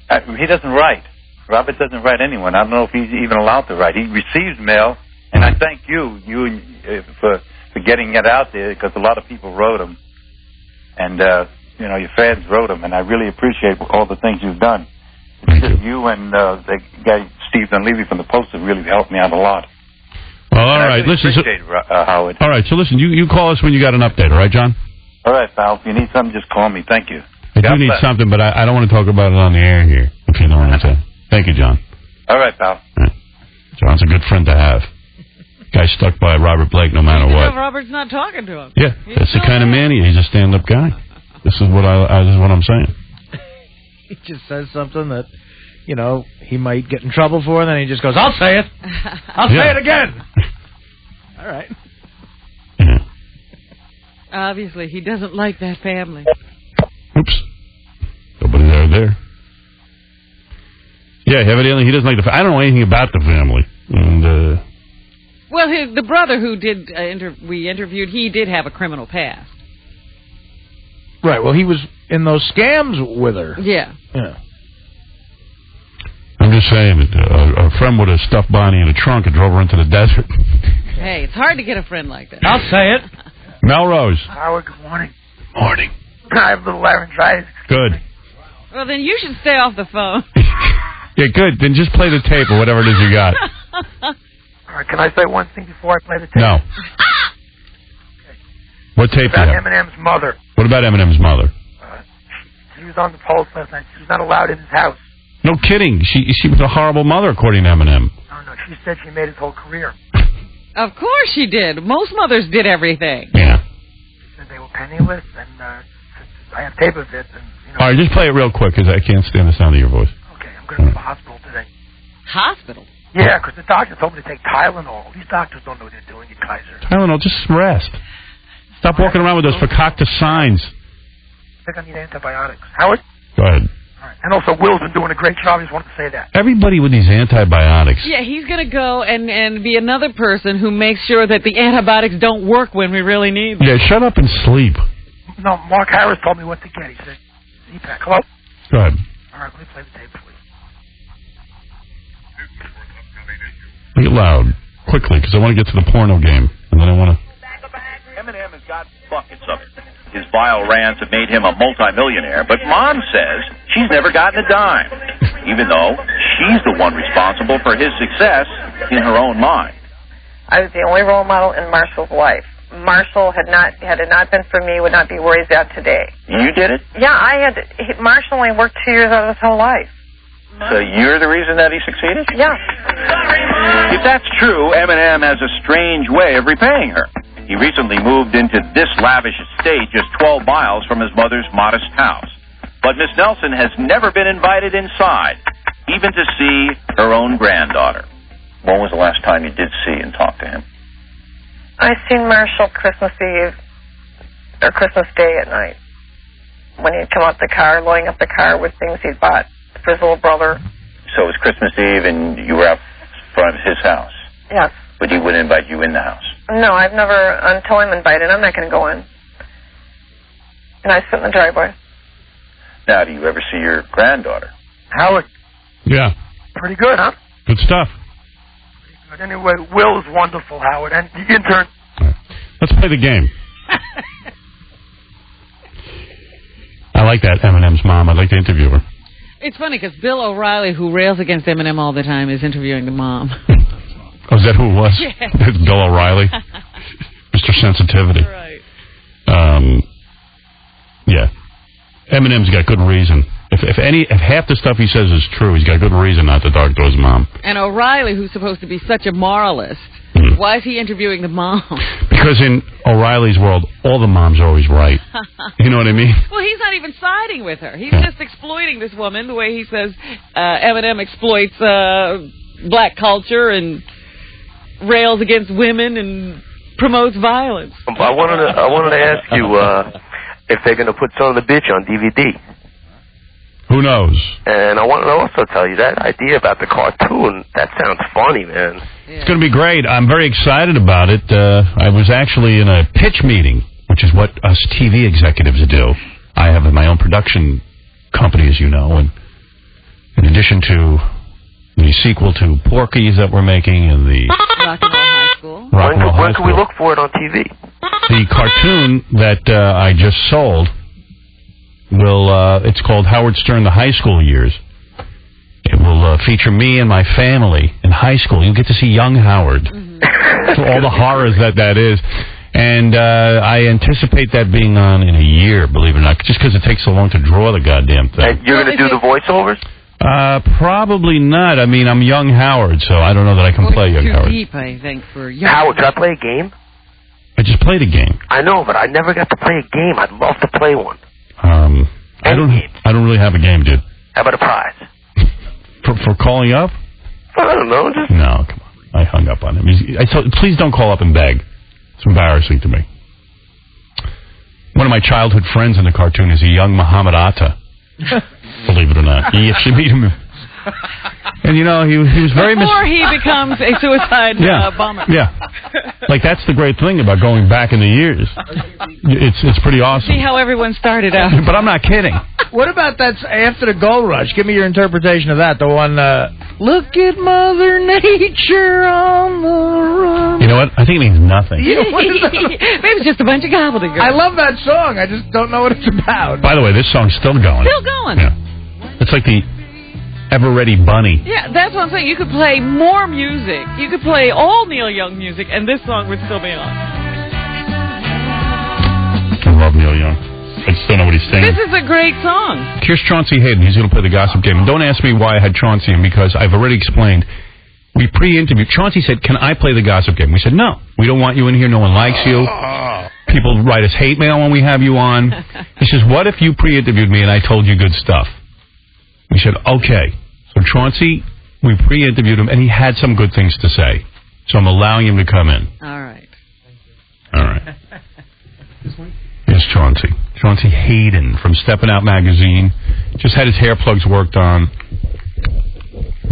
He doesn't write. Robert doesn't write anyone. I don't know if he's even allowed to write. He receives mail, and I thank you for getting it out there, because a lot of people wrote him. And, your fans wrote him, and I really appreciate all the things you've done. You and the guy, Steve Dunleavy from the Post, have really helped me out a lot. Well, all right. Really listen, appreciate Howard. All right, so listen, you call us when you got an update, all right, John? All right, pal. If you need something, just call me. Thank you. I do need something, but I don't want to talk about it on the air here, if you know what I'm saying. Thank you, John. All right, pal. All right. John's a good friend to have. Guy stuck by Robert Blake no matter what. Robert's not talking to him. Yeah, that's the kind of man he is. He's a stand-up guy. This is what I'm saying. He just says something that, he might get in trouble for, and then he just goes, I'll say it. I'll say it again. All right. Yeah. Obviously, he doesn't like that family. Oops. Nobody there. Yeah, evidently he doesn't like I don't know anything about the family. And, well, the brother who did we interviewed, he did have a criminal past. Right, well, he was in those scams with her. Yeah. Yeah. I'm just saying that a friend would have stuffed Bonnie in a trunk and drove her into the desert. Hey, it's hard to get a friend like that. I'll say it. Melrose. Howard, good morning. Morning. I have a little laryngitis. Good. Well, then you should stay off the phone. Yeah, good. Then just play the tape or whatever it is you got. All right, can I say one thing before I play the tape? No. Okay. What tape do you have? Eminem's mother. What about Eminem's mother? She was on the Post last night. She was not allowed in his house. No kidding. She was a horrible mother, according to Eminem. No, she said she made his whole career. Of course she did. Most mothers did everything. Yeah. She said they were penniless, and I have tape of it. And, all right, just play it real quick, because I can't stand the sound of your voice. Okay, I'm going to the hospital today. Hospital? Yeah, because the doctor told me to take Tylenol. These doctors don't know what they're doing at Kaiser. Tylenol, just rest. Stop walking around with those fakakta signs. I think I need antibiotics. Howard? Go ahead. All right. And also, Will's been doing a great job. I just wanted to say that. Everybody with these antibiotics. Yeah, he's going to go and be another person who makes sure that the antibiotics don't work when we really need them. Yeah, shut up and sleep. No, Mark Harris told me what to get. He said, CPAC. Hello? Go ahead. All right, let me play the tape for you. Make it loud. Quickly, because I want to get to the porno game. And then I want to... Eminem has got buckets of it. His vile rants have made him a multimillionaire, but Mom says she's never gotten a dime, even though she's the one responsible for his success in her own mind. I was the only role model in Marshall's life. Marshall had it not been for me, would not be where he's at today. You did it? Yeah, Marshall only worked 2 years out of his whole life. So you're the reason that he succeeded? Yeah. If that's true, Eminem has a strange way of repaying her. He recently moved into this lavish estate just 12 miles from his mother's modest house. But Miss Nelson has never been invited inside, even to see her own granddaughter. When was the last time you did see and talk to him? I seen Marshall Christmas Eve, or Christmas Day at night, when he'd come out the car, loading up the car with things he'd bought for his little brother. So it was Christmas Eve and you were out front of his house? Yes. But he wouldn't invite you in the house? No, I've never, until I'm invited, I'm not going to go in. And I sit in the driveway. Now, do you ever see your granddaughter? Howard. Yeah. Pretty good, huh? Good stuff. But anyway, Will is wonderful, Howard, and the intern. Right. Let's play the game. I like that, Eminem's mom. I'd like to interview her. It's funny because Bill O'Reilly, who rails against Eminem all the time, is interviewing the mom. Oh, is that who it was? Yeah. It's Bill O'Reilly. Mr. Sensitivity. Right. Yeah. Eminem's got good reason. If half the stuff he says is true, he's got good reason not to talk to his mom. And O'Reilly, who's supposed to be such a moralist, why is he interviewing the mom? Because in O'Reilly's world, all the moms are always right. You know what I mean? Well, he's not even siding with her. He's just exploiting this woman the way he says Eminem exploits black culture and rails against women and promotes violence. I wanted to ask you if they're going to put Son of the Bitch on DVD. Who knows? And I wanted to also tell you that idea about the cartoon, that sounds funny, man. It's going to be great. I'm very excited about it. I was actually in a pitch meeting, which is what us TV executives do. I have my own production company, as you know, and in addition to the sequel to Porky's that we're making and the Rock and Roll High School. When can we look for it on TV? The cartoon that I just sold it's called Howard Stern, the High School Years. It will feature me and my family in high school. You'll get to see young Howard. For all the horrors that is. And I anticipate that being on in a year, believe it or not, just because it takes so long to draw the goddamn thing. And you're going to do the voiceovers? Probably not. I mean, I'm young Howard, so I don't know that I can play young Howard. Too deep, I think, for young Howard, can I play a game? I just played a game. I know, but I never got to play a game. I'd love to play one. I don't really have a game, dude. How about a prize? For calling up? I don't know. Just... No, come on. I hung up on him. Please don't call up and beg. It's embarrassing to me. One of my childhood friends in the cartoon is a young Muhammad Atta. Believe it or not. You should meet him. And, you know, he was very... Before he becomes a suicide bomber. Yeah. Like, that's the great thing about going back in the years. It's pretty awesome. See how everyone started out. But I'm not kidding. What about that after the Gold Rush? Give me your interpretation of that. The one, look at Mother Nature on the run. You know what? I think it means nothing. Maybe it's just a bunch of gobbledygook. I love that song. I just don't know what it's about. By the way, this song's still going. Still going. Yeah. It's like the Ever-Ready Bunny. Yeah, that's what I'm saying. You could play more music. You could play all Neil Young music, and this song would still be on. I love Neil Young. I just don't know what he's singing. This is a great song. Here's Chauncey Hayden. He's going to play the gossip game. And don't ask me why I had Chauncey in, because I've already explained. We pre-interviewed. Chauncey said, can I play the gossip game? We said, no. We don't want you in here. No one likes you. People write us hate mail when we have you on. He says, what if you pre-interviewed me and I told you good stuff? We said, okay. So Chauncey, we pre-interviewed him, and he had some good things to say. So I'm allowing him to come in. All right. All right. Here's Chauncey. Chauncey Hayden from Steppin' Out magazine. Just had his hair plugs worked on.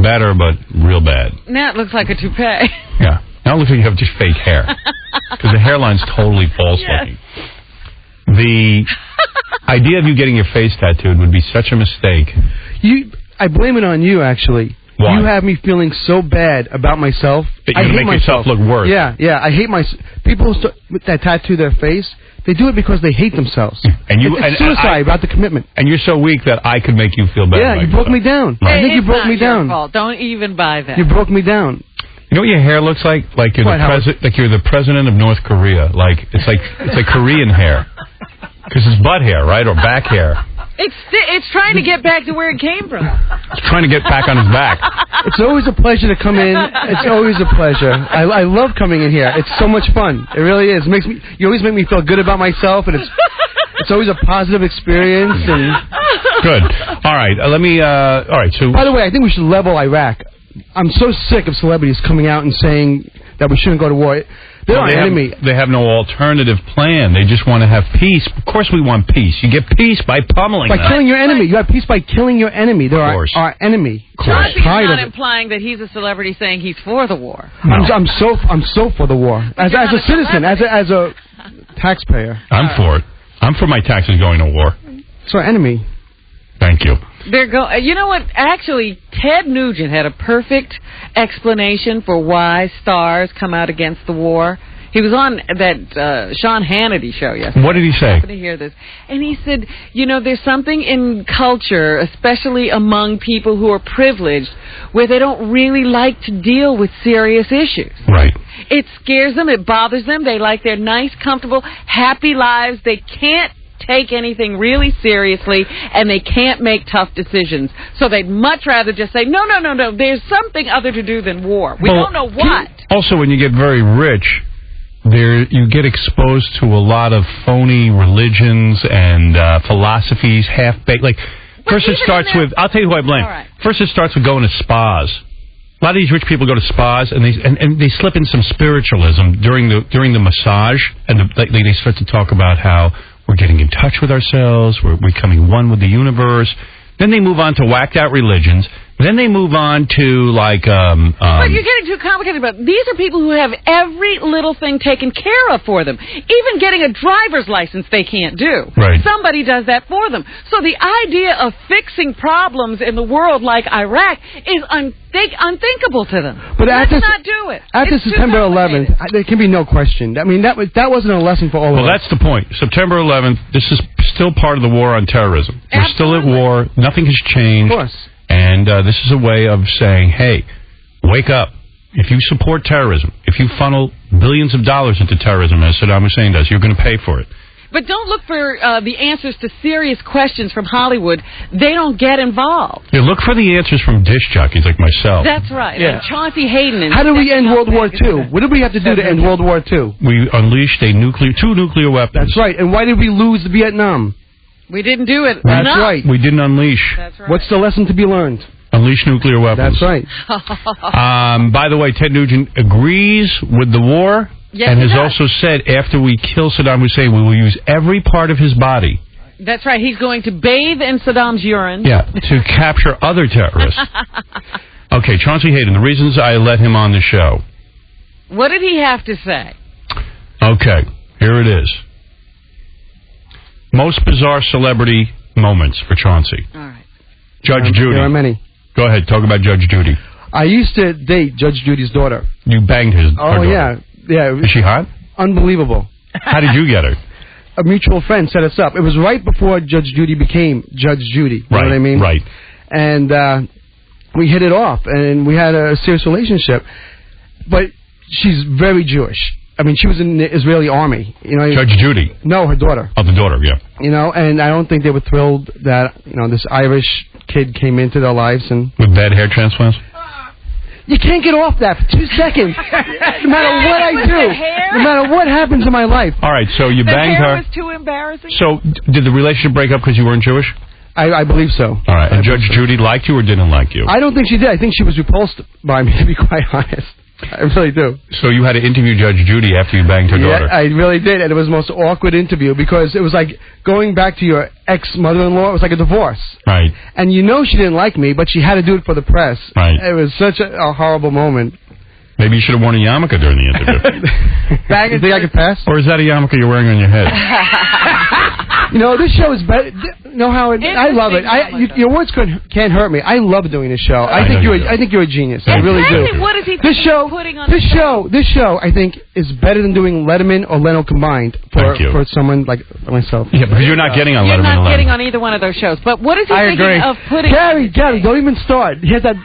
Better, but real bad. Now it looks like a toupee. Yeah. Now it looks like you have just fake hair. Because the hairline's totally false looking. The idea of you getting your face tattooed would be such a mistake. I blame it on you, actually. Why? You have me feeling so bad about myself. That you make yourself look worse. Yeah. I hate people that tattoo their face. They do it because they hate themselves. And it's suicide about the commitment. And you're so weak that I could make you feel bad. Yeah, you broke me down. Right. I think you broke me down. Your fault. Don't even buy that. You broke me down. You know what your hair looks like? Like you're the president of North Korea. It's like Korean hair. Because it's butt hair, right, or back hair. It's trying to get back to where it came from. It's trying to get back on his back. It's always a pleasure to come in. It's always a pleasure. I love coming in here. It's so much fun. It really is. You always make me feel good about myself, and it's always a positive experience. And good. All right. All right. So, by the way, I think we should level Iraq. I'm so sick of celebrities coming out and saying that we shouldn't go to war. They're our enemy. They have no alternative plan. They just want to have peace. Of course we want peace. You get peace by pummeling them. By killing your enemy. You have peace by killing your enemy. They're our enemy. Chauncey's not implying that he's a celebrity saying he's for the war. No. I'm so for the war. As a citizen, as a taxpayer. I'm for it. I'm for my taxes going to war. It's our enemy. Thank you. You know what? Actually, Ted Nugent had a perfect explanation for why stars come out against the war. He was on that Sean Hannity show yesterday. What did he say? I happened to hear this. And he said, there's something in culture, especially among people who are privileged, where they don't really like to deal with serious issues. Right. It scares them. It bothers them. They like their nice, comfortable, happy lives. They can't take anything really seriously, and they can't make tough decisions. So they'd much rather just say, no, there's something other to do than war. We don't know what. Also, when you get very rich, you get exposed to a lot of phony religions and philosophies, half-baked. Like, first it starts with, I'll tell you who I blame. Right. First it starts with going to spas. A lot of these rich people go to spas, and they slip in some spiritualism during the massage, and they start to talk about how we're getting in touch with ourselves, we're becoming one with the universe. Then they move on to whacked-out religions. Then they move on to, like... but you're getting too complicated about it. These are people who have every little thing taken care of for them. Even getting a driver's license they can't do. Right. Somebody does that for them. So the idea of fixing problems in the world like Iraq is unthinkable to them. But Let's not do it. After It's too September complicated. 11th, there can be no question. I mean, that wasn't a lesson for all of us. Well, that's the point. September 11th, this is still part of the war on terrorism. We're still at war. Nothing has changed. Of course. And this is a way of saying, hey, wake up. If you support terrorism, if you funnel billions of dollars into terrorism, as Saddam Hussein does, you're going to pay for it. But don't look for the answers to serious questions from Hollywood. They don't get involved. You look for the answers from disc jockeys like myself. That's right. Yeah. And Chauncey Hayden. How did we end World War II? What did we have to do to end World War II? We unleashed two nuclear weapons. That's right. And why did we lose Vietnam? We didn't do it That's enough. right. We didn't unleash. That's right. What's the lesson to be learned? Unleash nuclear weapons. That's right. By the way, Ted Nugent agrees with the war and has also said after we kill Saddam Hussein, we will use every part of his body. That's right. He's going to bathe in Saddam's urine. Yeah, to capture other terrorists. Okay, Chauncey Hayden, the reasons I let him on the show. What did he have to say? Okay, here it is. Most bizarre celebrity moments for Chauncey. All right. Judge Judy. There are many. Go ahead, talk about Judge Judy. I used to date Judge Judy's daughter. You banged her daughter. Yeah. Is she hot? Unbelievable. How did you get her? A mutual friend set us up. It was right before Judge Judy became Judge Judy. You know what I mean? Right. And we hit it off, and we had a serious relationship. But she's very Jewish. I mean, she was in the Israeli army. You know, Judge Judy? No, her daughter. Oh, the daughter, yeah. You know, and I don't think they were thrilled that, this Irish kid came into their lives. And with bad hair transplants? You can't get off that for 2 seconds. No matter what I do, no matter what happens in my life. All right, so you banged her. The hair was too embarrassing. So, did the relationship break up because you weren't Jewish? I believe so. All right, and Judge Judy liked you or didn't like you? I don't think she did. I think she was repulsed by me, to be quite honest. I really do. So you had to interview Judge Judy after you banged her daughter? Yeah, I really did, and it was the most awkward interview because it was like going back to your ex-mother-in-law. It was like a divorce. Right. And she didn't like me, but she had to do it for the press. Right. It was such a horrible moment. Maybe you should have worn a yarmulke during the interview. You think I could pass? Or is that a yarmulke you're wearing on your head? This show is better. Howard, I love it. Your words can't hurt me. I love doing this show. I think you're a genius. I really do. What is he this show, I think, is better than doing Letterman or Leno combined for someone like myself. Yeah, because you're not getting on Letterman. You're not getting on either one of those shows. But what is he thinking of putting? Gary, don't even start. He has that.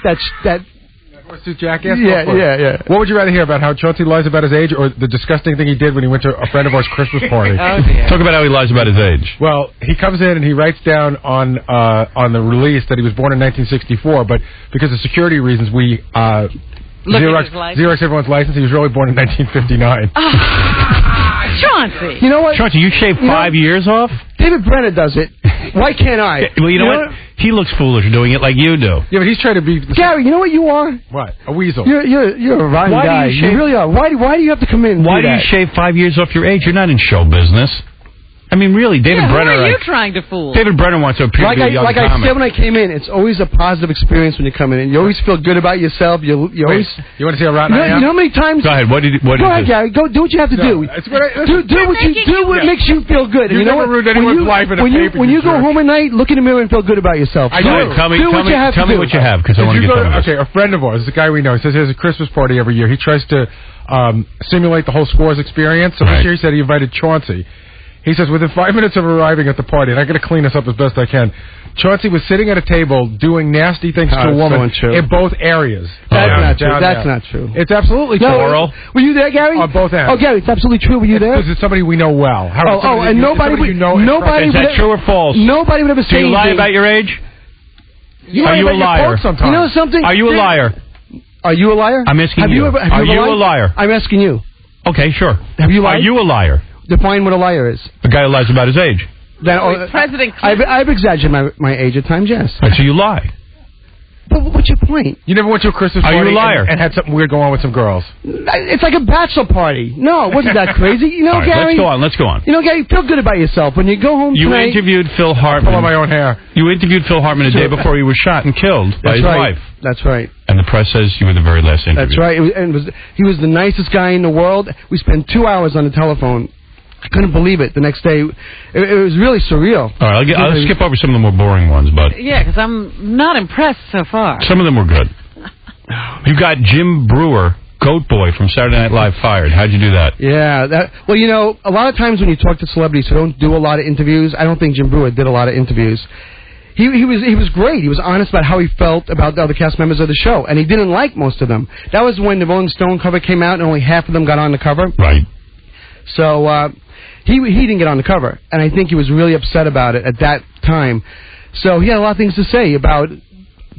Jackass? Yeah. What would you rather hear, about how Chauncey lies about his age, or the disgusting thing he did when he went to a friend of ours' Christmas party? Oh, dear. Talk about how he lies about his age. Well, he comes in and he writes down on the release that he was born in 1964, but because of security reasons, we Xerox everyone's license. He was really born in 1959. Chauncey. You know what? Chauncey, you shaved 5 years off? David Brenner does it. Why can't I? Well, you know what? He looks foolish doing it like you do. Yeah, but he's trying to be... Gary, you know what you are? What? A weasel. You're a rotten guy. You really are. Why do you have to come in and Why do you shave 5 years off your age? You're not in show business. I mean, really, David Brenner... Who are you trying to fool? David Brenner wants to appear to be a young Like I said when I came in, it's always a positive experience when you come in. You always feel good about yourself. You always... You want to see how rotten I am? You know how many times... Go ahead. Go ahead, Gary. Go do what you have to do. Do what makes you feel good. You never ruined anyone's life in a paper. When you go home at night, look in the mirror and feel good about yourself. Tell me what you have, because I want to get done with this. Okay, a friend of ours, this guy we know, he says he has a Christmas party every year. He tries to simulate the whole Scores experience. So this year he said he invited Chauncey. He says, within 5 minutes of arriving at the party, and I got to clean this up as best I can, Chauncey was sitting at a table doing nasty things to a woman in both areas. That's not true. That's not true. It's absolutely true. No, were you there, Gary? On both ends. Oh, Gary, it's absolutely true. Were you there? Because it's somebody we know well. And nobody would... Is that true or false? Nobody would ever say anything. Do you lie about your age? Are you a liar? You know something? Are you a liar? Are you a liar? I'm asking you. Are you a liar? I'm asking you. Okay, sure. Have you lied? Are you a liar? Define what a liar is. The guy who lies about his age. President Clinton. I've exaggerated my age at times, yes. Right, so you lie. But what's your point? You never went to a Christmas party Are you a liar? And had something weird going on with some girls. It's like a bachelor party. No, it wasn't that crazy. You know, All right, Gary? Let's go on. You know, Gary, feel good about yourself. When you go home tonight... You interviewed Phil Hartman. Pull out my own hair. You interviewed Phil Hartman the day before he was shot and killed by his wife. That's right. And the press says you were the very last interview. That's right. He was the nicest guy in the world. We spent 2 hours on the telephone. I couldn't believe it. The next day, it was really surreal. All right, I'll skip over some of the more boring ones, but... Yeah, because I'm not impressed so far. Some of them were good. You got Jim Brewer, Goat Boy from Saturday Night Live, fired. How'd you do that? Yeah, well, you know, a lot of times when you talk to celebrities who don't do a lot of interviews, I don't think Jim Brewer did a lot of interviews. He was great. He was honest about how he felt about the other cast members of the show, and he didn't like most of them. That was when the Rolling Stone cover came out, and only half of them got on the cover. Right. So he didn't get on the cover, and I think he was really upset about it at that time. So he had a lot of things to say about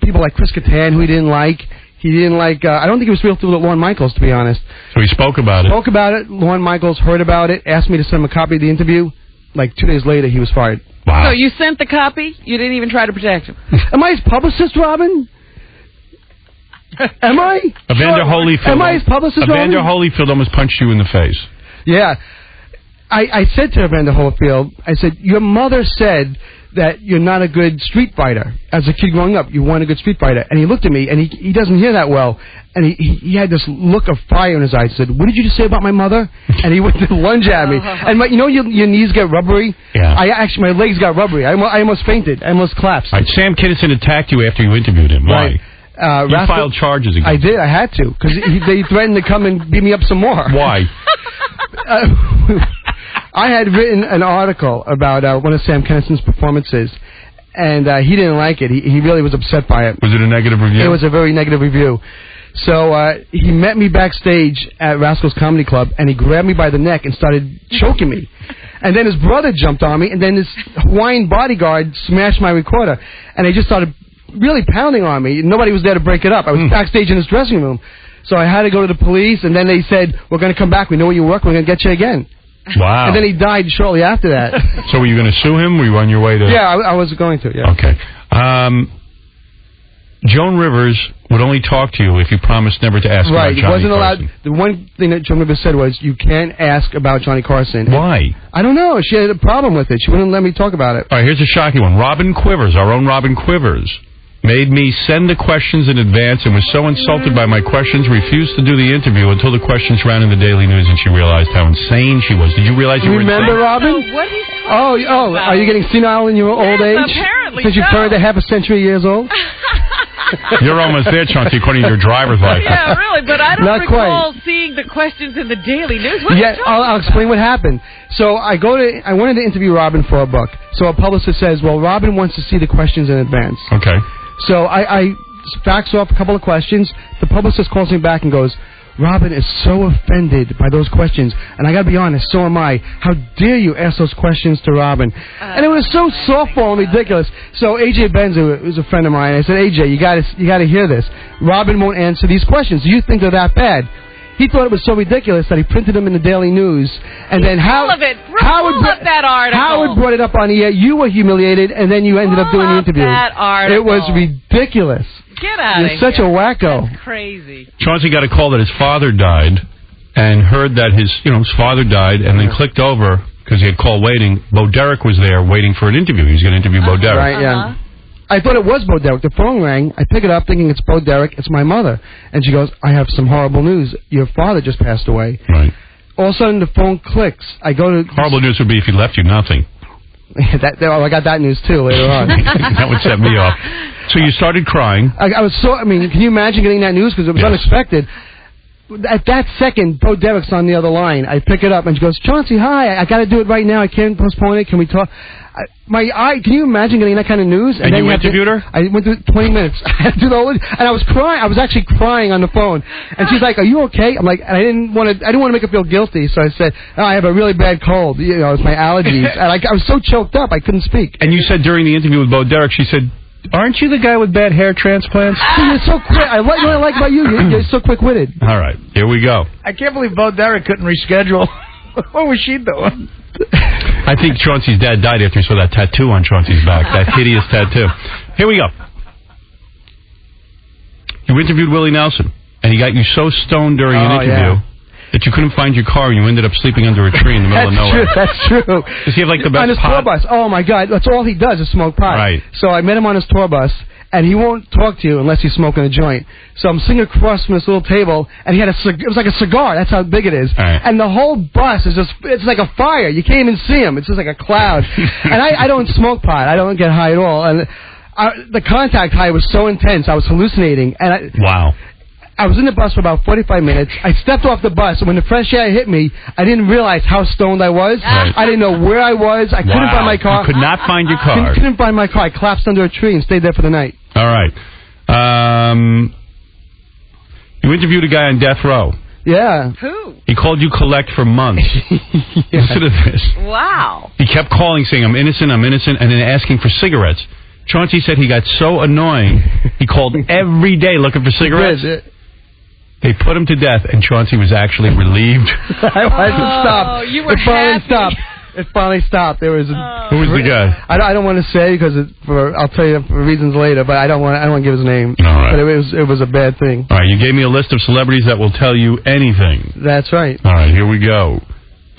people like Chris Kattan, who he didn't like. He didn't like... I don't think he was real through with Lorne Michaels, to be honest. So he spoke about it. Spoke about it. Lorne Michaels heard about it, asked me to send him a copy of the interview. Like 2 days later, he was fired. Wow. So you sent the copy? You didn't even try to protect him? Am I his publicist, Robin? Am I? Evander Holyfield. Am I his publicist, Robin? Evander Holyfield almost punched you in the face. Yeah. I said to Evander Holyfield, I said, your mother said that you're not a good street fighter. As a kid growing up, you weren't a good street fighter. And he looked at me, and he doesn't hear that well. And he had this look of fire in his eyes. He said, what did you just say about my mother? And he went to lunge at me. And you know your knees get rubbery? Yeah. My legs got rubbery. I almost fainted. I almost collapsed. All right, Sam Kinison attacked you after you interviewed him. Why? Right. You filed charges against him. I did. I had to. Because they threatened to come and beat me up some more. Why? I had written an article about one of Sam Kinison's performances, and he didn't like it. He really was upset by it. Was it a negative review? It was a very negative review. So he met me backstage at Rascals Comedy Club, and he grabbed me by the neck and started choking me. And then his brother jumped on me, and then this Hawaiian bodyguard smashed my recorder. And they just started really pounding on me. Nobody was there to break it up. I was backstage in his dressing room. So I had to go to the police, and then they said, we're going to come back. We know where you work. We're going to get you again. Wow. And then he died shortly after that. So were you going to sue him? Were you on your way to... Yeah, I was going to, yeah. Okay. Joan Rivers would only talk to you if you promised never to ask about Johnny Carson. Right, wasn't allowed... The one thing that Joan Rivers said was, you can't ask about Johnny Carson. Why? I don't know. She had a problem with it. She wouldn't let me talk about it. All right, here's a shocking one. Robin Quivers, our own Robin Quivers, made me send the questions in advance and was so insulted by my questions, refused to do the interview until the questions ran in the Daily News, and she realized how insane she was. Did you realize you were insane? Remember, Robin? What is oh, are you getting senile in your old age? Apparently Since you turned a half a century years old? You're almost there, Chauncey, according to your driver's license. Yeah, really, but I don't Not recall quite. seeing the questions in the Daily News. What Yeah, I'll explain what happened. So I wanted to interview Robin for a book. So a publicist says, well, Robin wants to see the questions in advance. Okay. So I fax off a couple of questions. The publicist calls me back and goes, Robin is so offended by those questions. And I got to be honest, so am I. How dare you ask those questions to Robin? And it was so softball and ridiculous. So A.J. Benza, who's a friend of mine, I said, A.J., you got to hear this. Robin won't answer these questions. Do you think they're that bad? He thought it was so ridiculous that he printed them in the Daily News. And then Howard brought it up on the air. You were humiliated, and then you ended up doing the interview. That article. It was ridiculous. Get out of here. You're such a wacko. That's crazy. Chauncey got a call that his father died and heard that his father died and then clicked over because he had call waiting. Bo Derek was there waiting for an interview. He was going to interview Bo Derek. Right, yeah. I thought it was Bo Derek. The phone rang. I pick it up thinking it's Bo Derek. It's my mother. And she goes, I have some horrible news. Your father just passed away. Right. All of a sudden, the phone clicks. I go to... Horrible news would be if he left you nothing. I got that news, too, later on. That would set me off. So you started crying. I was so... I mean, can you imagine getting that news? Because it was unexpected. at that second, Bo Derek's on the other line. I pick it up, and she goes, Chauncey, hi, I got to do it right now. I can't postpone it. Can we talk? Can you imagine getting that kind of news? And you interviewed her? I went through 20 minutes. I had to do the whole, and I was crying. I was actually crying on the phone. And she's like, "Are you okay?" I'm like, and I didn't want to make her feel guilty, so I said, "Oh, I have a really bad cold. You know, it's my allergies." And I was so choked up, I couldn't speak. And you said during the interview with Bo Derek, she said, "Aren't you the guy with bad hair transplants?" You're so quick. What I like about you, you're so quick-witted. All right, here we go. I can't believe Bo Derek couldn't reschedule. What was she doing? I think Chauncey's dad died after he saw that tattoo on Chauncey's back, that hideous tattoo. Here we go. You interviewed Willie Nelson, and he got you so stoned during an interview that you couldn't find your car, and you ended up sleeping under a tree in the middle of nowhere. That's true. Does he have like the best on his pot? tour bus? Oh my God, that's all he does is smoke pot. Right. So I met him on his tour bus, and he won't talk to you unless he's smoking a joint. So I'm sitting across from this little table, and he had it was like a cigar. That's how big it is. Right. And the whole bus is it's like a fire. You can't even see him. It's just like a cloud. And I don't smoke pot. I don't get high at all. And the contact high was so intense. I was hallucinating. And wow. I was in the bus for about 45 minutes. I stepped off the bus, and when the fresh air hit me, I didn't realize how stoned I was. Right. I didn't know where I was. I couldn't find my car. You could not find your car. Couldn't find my car. I collapsed under a tree and stayed there for the night. All right. You interviewed a guy on death row. Yeah. Who? He called you collect for months. Listen to this. Wow. He kept calling saying, I'm innocent, and then asking for cigarettes. Chauncey said he got so annoying, he called every day looking for cigarettes. They put him to death, and Chauncey was actually relieved. I wasn't stopped. You were it finally happy. stopped. It finally stopped. There was. Who was the guy? I don't want to say because I'll tell you for reasons later. But I don't want to give his name. All right. But it was a bad thing. All right. You gave me a list of celebrities that will tell you anything. That's right. All right. Here we go.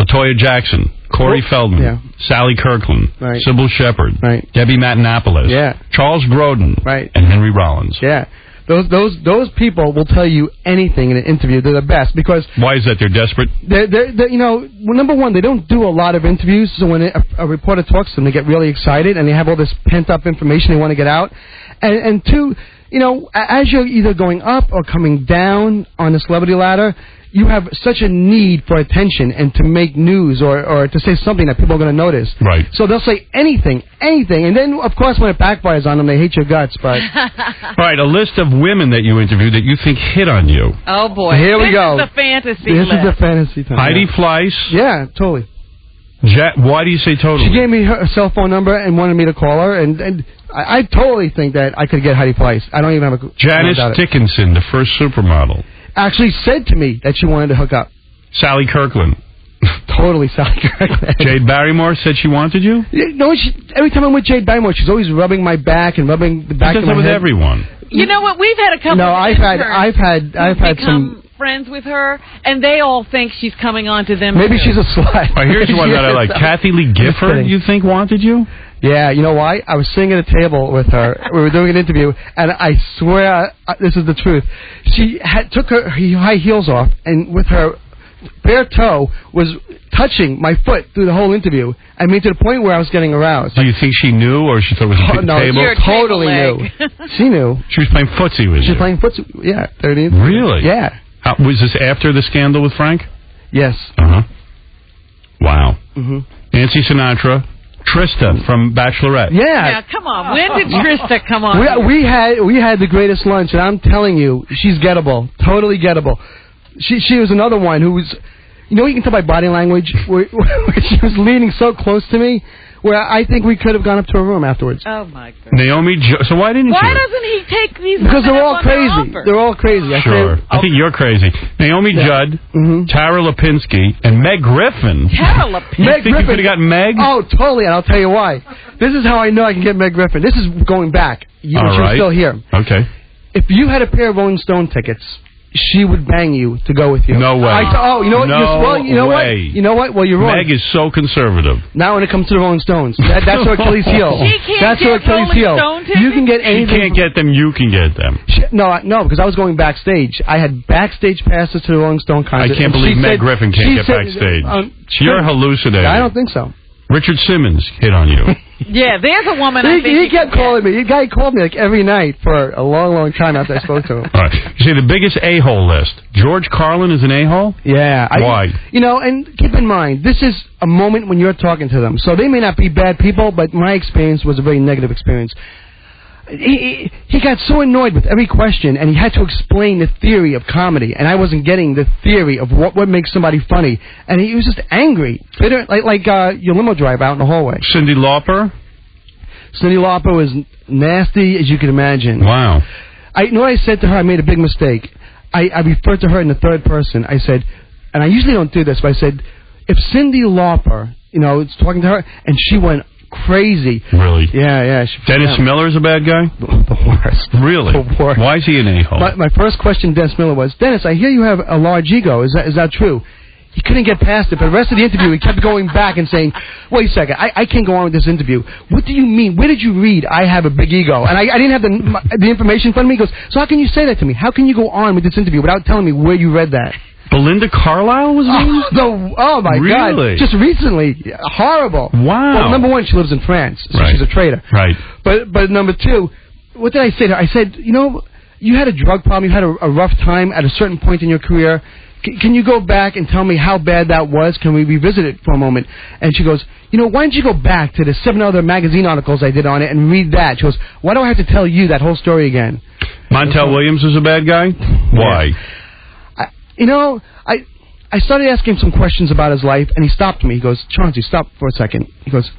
LaToya Jackson, Corey Feldman, Sally Kirkland, Sybil Shepherd, Debbie Matenopoulos, Charles Grodin, and Henry Rollins. Yeah. Those people will tell you anything in an interview. They're the best because. Why is that? They're desperate. They're you know, well, number one, they don't do a lot of interviews. So when a reporter talks to them, they get really excited and they have all this pent up information they want to get out. And two, you know, as you're either going up or coming down on the celebrity ladder, you have such a need for attention and to make news or to say something that people are going to notice. Right. So they'll say anything. And then, of course, when it backfires on them, they hate your guts. But all right, a list of women that you interviewed that you think hit on you. Oh, boy. Here we go. This is the fantasy This list. is the fantasy time. Heidi Fleiss. Yeah, totally. Why do you say totally? She gave me her cell phone number and wanted me to call her, and I totally think that I could get Heidi Fleiss. I don't even have a... Janice Dickinson, the first supermodel. Actually said to me that she wanted to hook up. Sally Kirkland. Totally Sally Kirkland. Jade Barrymore said she wanted you? No, every time I'm with Jade Barrymore, she's always rubbing my back and rubbing the back of my head. with everyone. You know what? We've had a couple No, of I've had some friends with her, and they all think she's coming on to them. Maybe too. she's a slut. Right, here's one that I like. Kathy Lee Gifford, you think wanted you? Yeah, you know why? I was sitting at a table with her. We were doing an interview, and I swear this is the truth. She took her high heels off, and with her bare toe was touching my foot through the whole interview. I mean, to the point where I was getting aroused. Do you think she knew, or she thought it was a big table? You're a totally table knew. leg. She knew. She was playing footsie with you. She was playing footsie. Yeah, 30. Really? Yeah. Was this after the scandal with Frank? Yes. Uh-huh. Wow. Mm-hmm. Nancy Sinatra. Trista from Bachelorette. Yeah. Now, come on. When did Trista come on? We had the greatest lunch, and I'm telling you, she's gettable. Totally gettable. She was another one who was, you know, you can tell by body language where she was leaning so close to me, where I think we could have gone up to her room afterwards. Oh my God. Naomi. So why didn't you? Why doesn't he take these? Because women they're up all on their crazy. offer? They're all crazy. Sure. I think you're crazy. Naomi Judd, Tara Lipinski, and Meg Griffin. Tara Lipinski. You think you could have gotten Meg? Oh, totally, and I'll tell you why. This is how I know I can get Meg Griffin. This is going back. She was still here. Okay. If you had a pair of Rolling Stone tickets, she would bang you to go with you. No way. You know what? You know what? Well, you're wrong. Meg is so conservative. Now when it comes to the Rolling Stones, that's her Achilles heel. She can't That's her get Achilles Rolling heel. Stone tickets? You can get She anything. can't get them. You can get them. No, because I was going backstage. I had backstage passes to the Rolling Stone concert. I can't and believe she Meg said- Griffin she can't get said, backstage. You're hallucinating. I don't think so. Richard Simmons hit on you. Yeah, there's a woman. He kept calling me. The guy called me like every night for a long, long time after I spoke to him. All right. You see, the biggest a-hole list. George Carlin is an a-hole? Yeah. Why? And keep in mind, this is a moment when you're talking to them. So they may not be bad people, but my experience was a very negative experience. He got so annoyed with every question, and he had to explain the theory of comedy, and I wasn't getting the theory of what makes somebody funny, and he was just angry, bitter, like your limo driver out in the hallway. Cyndi Lauper? Cyndi Lauper was nasty as you can imagine. Wow. You know what I said to her? I made a big mistake. I referred to her in the third person. I said, and I usually don't do this, but I said, if Cyndi Lauper, is talking to her, and she went crazy. Really? Yeah. Dennis Miller's a bad guy? The worst. Really? The worst. Why is he an a-hole? My first question to Dennis Miller was, Dennis, I hear you have a large ego. Is that true? He couldn't get past it. For the rest of the interview, he kept going back and saying, wait a second, I can't go on with this interview. What do you mean? Where did you read I have a big ego? And I didn't have the information in front of me. He goes, so how can you say that to me? How can you go on with this interview without telling me where you read that? Belinda Carlisle was mean? Oh, my really? God. Just recently. Horrible. Wow. Well, number one, she lives in France, so right. she's a traitor. Right. But number two, what did I say to her? I said, you had a drug problem, you had a rough time at a certain point in your career. Can you go back and tell me how bad that was? Can we revisit it for a moment? And she goes, why don't you go back to the 7 other magazine articles I did on it and read that? She goes, why do I have to tell you that whole story again? Montel Williams is a bad guy? Why? I started asking him some questions about his life, and he stopped me. He goes, Chauncey, stop for a second. He goes,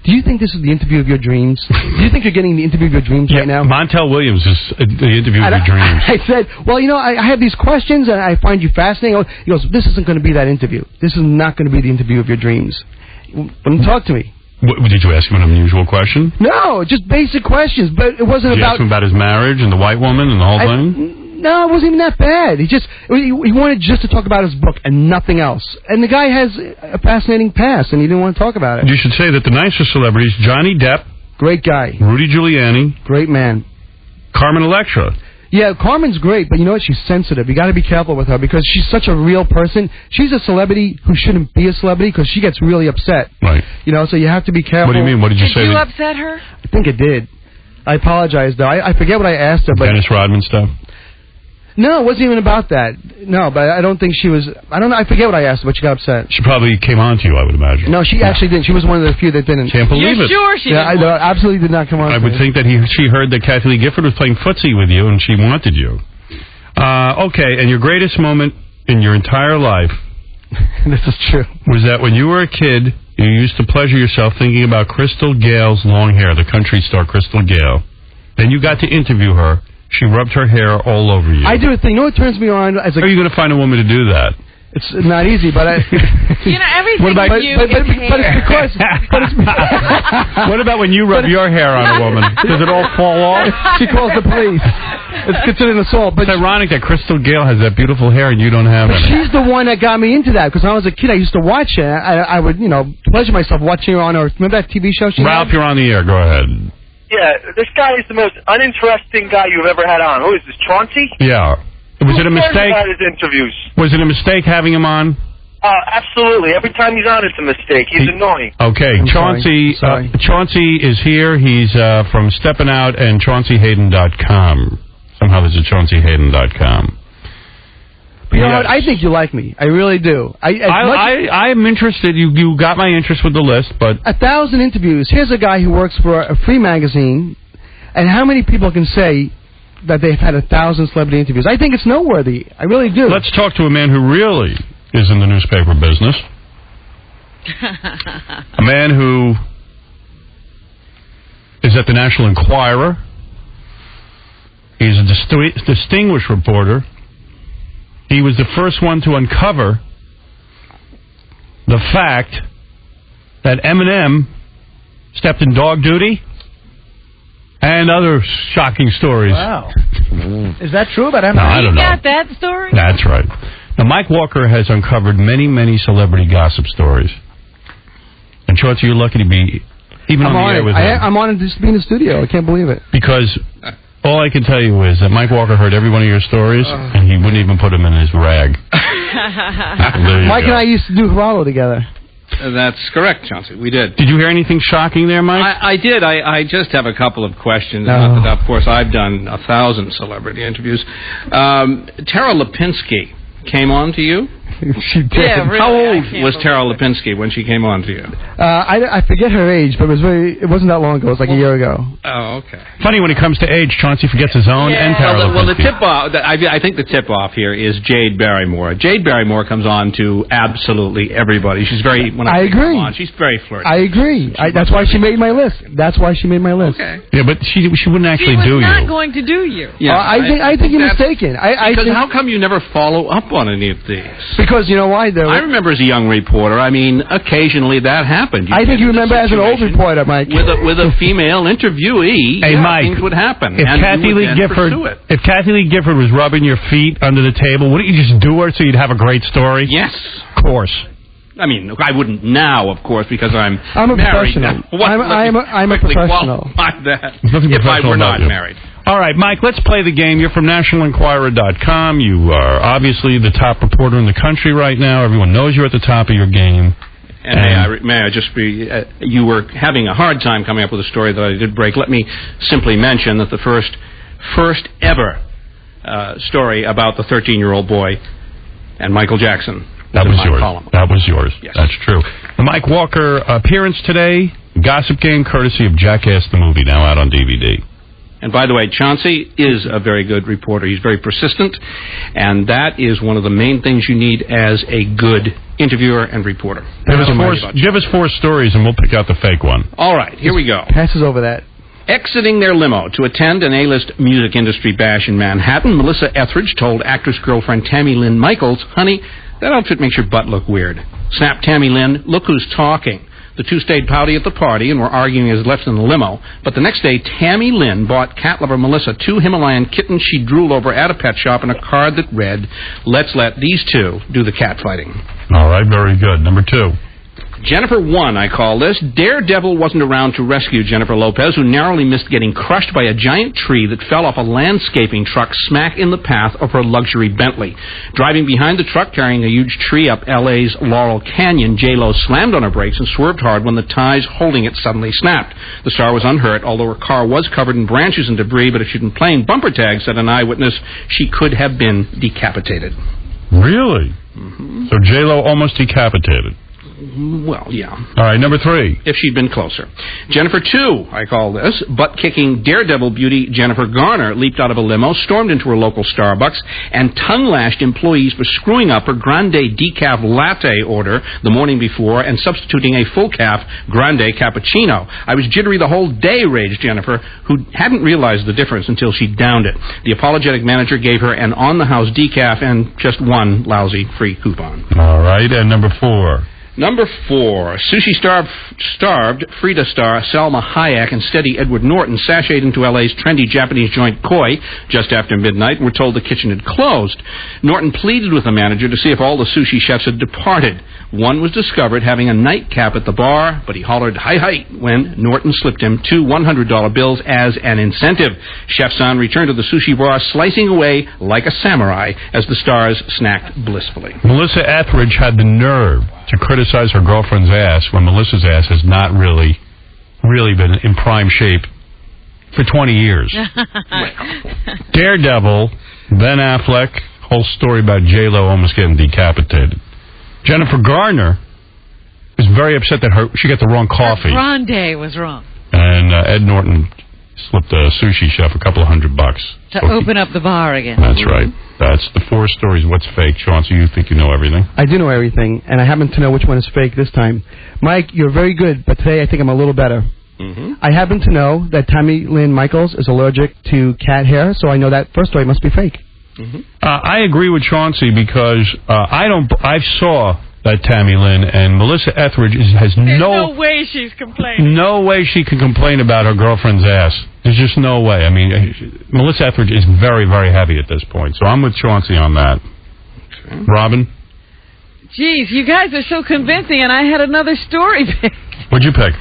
do you think this is the interview of your dreams? Do you think you're getting the interview of your dreams right now? Montel Williams is the interview of your dreams. I said, well, I have these questions, and I find you fascinating. He goes, this isn't going to be that interview. This is not going to be the interview of your dreams. Wouldn't talk to me. Did you ask him an unusual question? No, just basic questions, but it wasn't Did you ask him about his marriage and the white woman and the whole thing? No, it wasn't even that bad. He wanted just to talk about his book and nothing else. And the guy has a fascinating past, and he didn't want to talk about it. You should say that the nicest celebrities, Johnny Depp. Great guy. Rudy Giuliani. Great man. Carmen Electra. Yeah, Carmen's great, but you know what? She's sensitive. You got to be careful with her because she's such a real person. She's a celebrity who shouldn't be a celebrity because she gets really upset. Right. So you have to be careful. What do you mean? What did you say? Did you upset her? I think it did. I apologize, though. I forget what I asked her. But Dennis Rodman stuff? No, it wasn't even about that. No, but I don't think she was... I don't know. I forget what I asked her, but she got upset. She probably came on to you, I would imagine. No, she actually didn't. She was one of the few that didn't. Can't believe it. You're sure she didn't? Yeah, I absolutely did not come on. I would think that she heard that Kathie Lee Gifford was playing footsie with you, and she wanted you. Okay, and your greatest moment in your entire life... This is true. ...was that when you were a kid, you used to pleasure yourself thinking about Crystal Gale's long hair, the country star Crystal Gale. Then you got to interview her. She rubbed her hair all over you. I do a thing. What turns me on? How are you going to find a woman to do that? It's not easy, but everything what about, with you is hair. But it's because... What about when you rub your hair on a woman? Does it all fall off? She calls the police. It's considered an assault. But it's ironic that Crystal Gale has that beautiful hair and you don't have it. She's the one that got me into that because when I was a kid, I used to watch her. I would, pleasure myself watching her on her... Remember that TV show she Ralph, had? you're on the air. Go ahead. Yeah, this guy is the most uninteresting guy you've ever had on. Who is this, Chauncey? Yeah. Was it a mistake? About his interviews? Was it a mistake having him on? Absolutely. Every time he's on, it's a mistake. He's annoying. Okay, Chauncey. Chauncey is here. He's from Steppin' Out and ChaunceyHayden.com. Somehow there's a ChaunceyHayden.com. You know what? I think you like me. I really do. I'm interested. You got my interest with the list, but 1,000 interviews. Here's a guy who works for a free magazine, and how many people can say that they've had 1,000 celebrity interviews? I think it's noteworthy. I really do. Let's talk to a man who really is in the newspaper business. A man who is at the National Enquirer. He's a distinguished reporter. He was the first one to uncover the fact that Eminem stepped in dog duty and other shocking stories. Wow. Is that true about Eminem? No, I don't know. You got that story? That's right. Now, Mike Walker has uncovered many, many celebrity gossip stories. And, Chauncey, you're lucky to be even on the air with him. I'm honored to be in the studio. I can't believe it. Because... all I can tell you is that Mike Walker heard every one of your stories, and he wouldn't even put them in his rag. Mike and I used to do Geraldo together. That's correct, Chauncey. We did. Did you hear anything shocking there, Mike? I did. I just have a couple of questions. Not that, of course, I've done 1,000 celebrity interviews. Tara Lipinski came on to you? She did. Yeah, really, How old was Tara Lipinski when she came on to you? I forget her age, but it wasn't that long ago. It was like a year ago. Oh, okay. Funny, when it comes to age, Chauncey forgets his own and Tara Lipinski. Well, the tip-off, I think the tip-off here is Jade Barrymore. Jade Barrymore comes on to absolutely everybody. She's very... I agree. She's very flirty. I agree. That's why she made my list. Okay. Yeah, but she wouldn't actually do you. She was not going to do you. Yeah, I think you're mistaken. Because how come you never follow up on any of these? Because you know why, though? I remember as a young reporter, occasionally that happened. I think you remember as an old reporter, Mike. With a female interviewee, Mike, things would happen. If Kathy Lee Gifford was rubbing your feet under the table, wouldn't you just do her so you'd have a great story? Yes. Of course. I mean, I wouldn't now, of course, because I'm a married. professional. I'm a professional. That if I were not married. All right, Mike, let's play the game. You're from NationalEnquirer.com. You are obviously the top reporter in the country right now. Everyone knows you're at the top of your game. And may I just be... you were having a hard time coming up with a story that I did break. Let me simply mention that the first ever story about the 13-year-old boy and Michael Jackson... That was yours. Column. That was yours. Yes. That's true. The Mike Walker appearance today, Gossip Game, courtesy of Jackass the Movie, now out on DVD. And by the way, Chauncey is a very good reporter. He's very persistent, and that is one of the main things you need as a good interviewer and reporter. Give us 4 stories, and we'll pick out the fake one. All right, here we go. Passes over that. Exiting their limo to attend an A-list music industry bash in Manhattan, Melissa Etheridge told actress-girlfriend Tammy Lynn Michaels, "Honey, that outfit makes your butt look weird." Snapped Tammy Lynn, "Look who's talking." The two stayed pouty at the party and were arguing as left in the limo. But the next day, Tammy Lynn bought cat lover Melissa 2 Himalayan kittens she drooled over at a pet shop and a card that read, "Let's let these two do the cat fighting." All right, very good. Number 2. Jennifer 1, I call this. Daredevil wasn't around to rescue Jennifer Lopez, who narrowly missed getting crushed by a giant tree that fell off a landscaping truck smack in the path of her luxury Bentley. Driving behind the truck carrying a huge tree up L.A.'s Laurel Canyon, J-Lo slammed on her brakes and swerved hard when the ties holding it suddenly snapped. The star was unhurt, although her car was covered in branches and debris, but if she'd been playing bumper tag, said an eyewitness, she could have been decapitated. Really? Mm-hmm. So J-Lo almost decapitated. Well, yeah. All right, number 3. If she'd been closer. Jennifer 2, I call this. Butt-kicking daredevil beauty Jennifer Garner leaped out of a limo, stormed into her local Starbucks, and tongue-lashed employees for screwing up her grande decaf latte order the morning before and substituting a full-calf grande cappuccino. "I was jittery the whole day," raged Jennifer, who hadn't realized the difference until she downed it. The apologetic manager gave her an on-the-house decaf and just one lousy free coupon. All right, and number 4. Number 4, sushi-starved Frida star Salma Hayek and steady Edward Norton sashayed into L.A.'s trendy Japanese joint Koi just after midnight and were told the kitchen had closed. Norton pleaded with the manager to see if all the sushi chefs had departed. One was discovered having a nightcap at the bar, but he hollered hi when Norton slipped him 2 $100 bills as an incentive. Chef San returned to the sushi bar, slicing away like a samurai as the stars snacked blissfully. Melissa Etheridge had the nerve to criticize her girlfriend's ass when Melissa's ass has not really been in prime shape for 20 years. Daredevil, Ben Affleck, whole story about J-Lo almost getting decapitated. Jennifer Garner is very upset that she got the wrong coffee. Her grande was wrong. And Ed Norton slipped a sushi chef a couple of $100 to open up the bar again. That's right. That's the 4 stories. What's fake, Sean? So you think you know everything? I do know everything, and I happen to know which one is fake this time. Mike, you're very good, but today I think I'm a little better. Mm-hmm. I happen to know that Tammy Lynn Michaels is allergic to cat hair, so I know that first story must be fake. Mm-hmm. I agree with Chauncey because I saw that Tammy Lynn, and Melissa Etheridge has no way she's complaining. No way she can complain about her girlfriend's ass. There's just no way. I mean, Melissa Etheridge is very, very heavy at this point, so I'm with Chauncey on that. Okay. Robin? Jeez, you guys are so convincing, and I had another story picked. What'd you pick?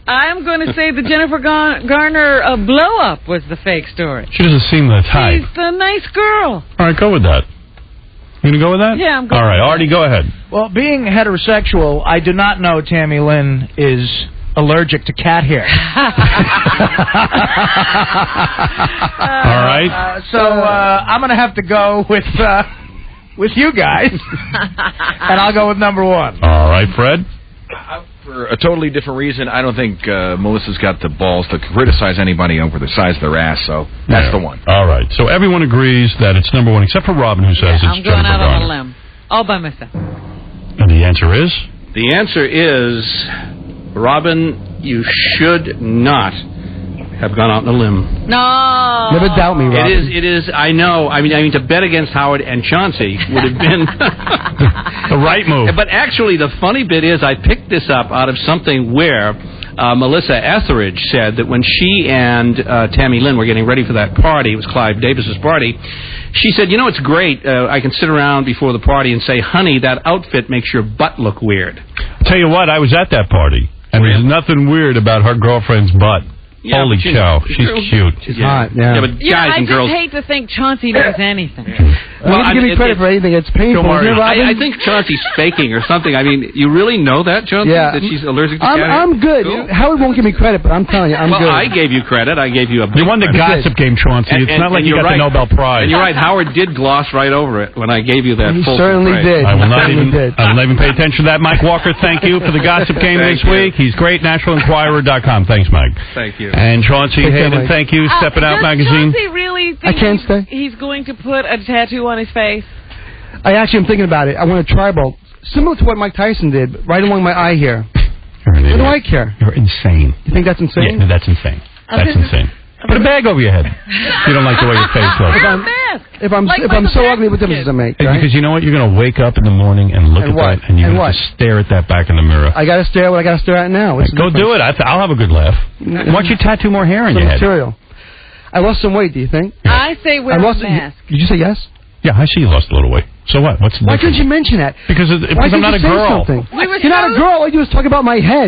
I'm going to say the Jennifer Garner blow-up was the fake story. She doesn't seem the type. She's a nice girl. All right, go with that. You going to go with that? Yeah, I'm going. All right, Artie, go ahead. Well, being heterosexual, I do not know Tammy Lynn is allergic to cat hair. All right. So I'm going to have to go with you guys, and I'll go with number one. All right, Fred? For a totally different reason, I don't think Melissa's got the balls to criticize anybody over the size of their ass, so that's the one. All right. So everyone agrees that it's number one, except for Robin, who says it's I'm going Jennifer out on Garner. a limb. All by myself. And the answer is? The answer is, Robin, you should not have gone out on a limb. No. Never doubt me, Robin. It is, I know. I mean, to bet against Howard and Chauncey would have been the right move. But actually, the funny bit is I picked this up out of something where Melissa Etheridge said that when she and Tammy Lynn were getting ready for that party, it was Clive Davis's party, she said, you know, it's great. I can sit around before the party and say, honey, that outfit makes your butt look weird. I'll tell you what, I was at that party, and there's nothing weird about her girlfriend's butt. Yeah, Holy cow, she's cute. She's hot, yeah. But Yeah, guys I and just girls... hate to think Chauncey knows anything. Well, you give me credit for anything. It's painful, isn't it, Robin? I think Chauncey's faking or something. I mean, you really know that, Chauncey? Yeah. That she's allergic to cat hair? I'm good. Cool. Howard won't give me credit, but I'm telling you, I'm good. Well, I gave you credit. I gave you a big You won the credit. gossip game, Chauncey. It's not like you got the Nobel Prize. And you're right, Howard did gloss right over it when I gave you that He full certainly praise. did. I will not He even. did. I will not even pay attention to that. Mike Walker, thank you for the gossip game Thank this you. week. He's great. NationalEnquirer.com. Thanks, Mike. Thank you. And Chauncey Take care, Hayden, Mike. thank you. Stepping Out Does magazine. Chauncey really I think can't stay. he's going to put a tattoo on his face? I actually am thinking about it. I want a tribal, similar to what Mike Tyson did, right along my eye here. You're an What do idiot. I care? You're insane. You think that's insane? Yeah, that's insane. That's insane. Put a bag over your head. You don't like the way your face looks. If I'm so ugly, what difference does it make? Hey, Right? because you know what? You're going to wake up in the morning and look And at what? that, and you're And going what? to stare at that back in the mirror. I got to stare at what I got to stare at now. What's the Go do it. difference? I'll have a good laugh. Why don't you tattoo more hair on Some your head? material. I lost some weight. Do you think? I say wear I a lost. mask. Did you say yes? Yeah, I see you lost a little weight. So what? What's the Why difference? couldn't you mention that? Because Why I'm couldn't not you a say girl. something? We were You're not a girl. All you do is talk about my head.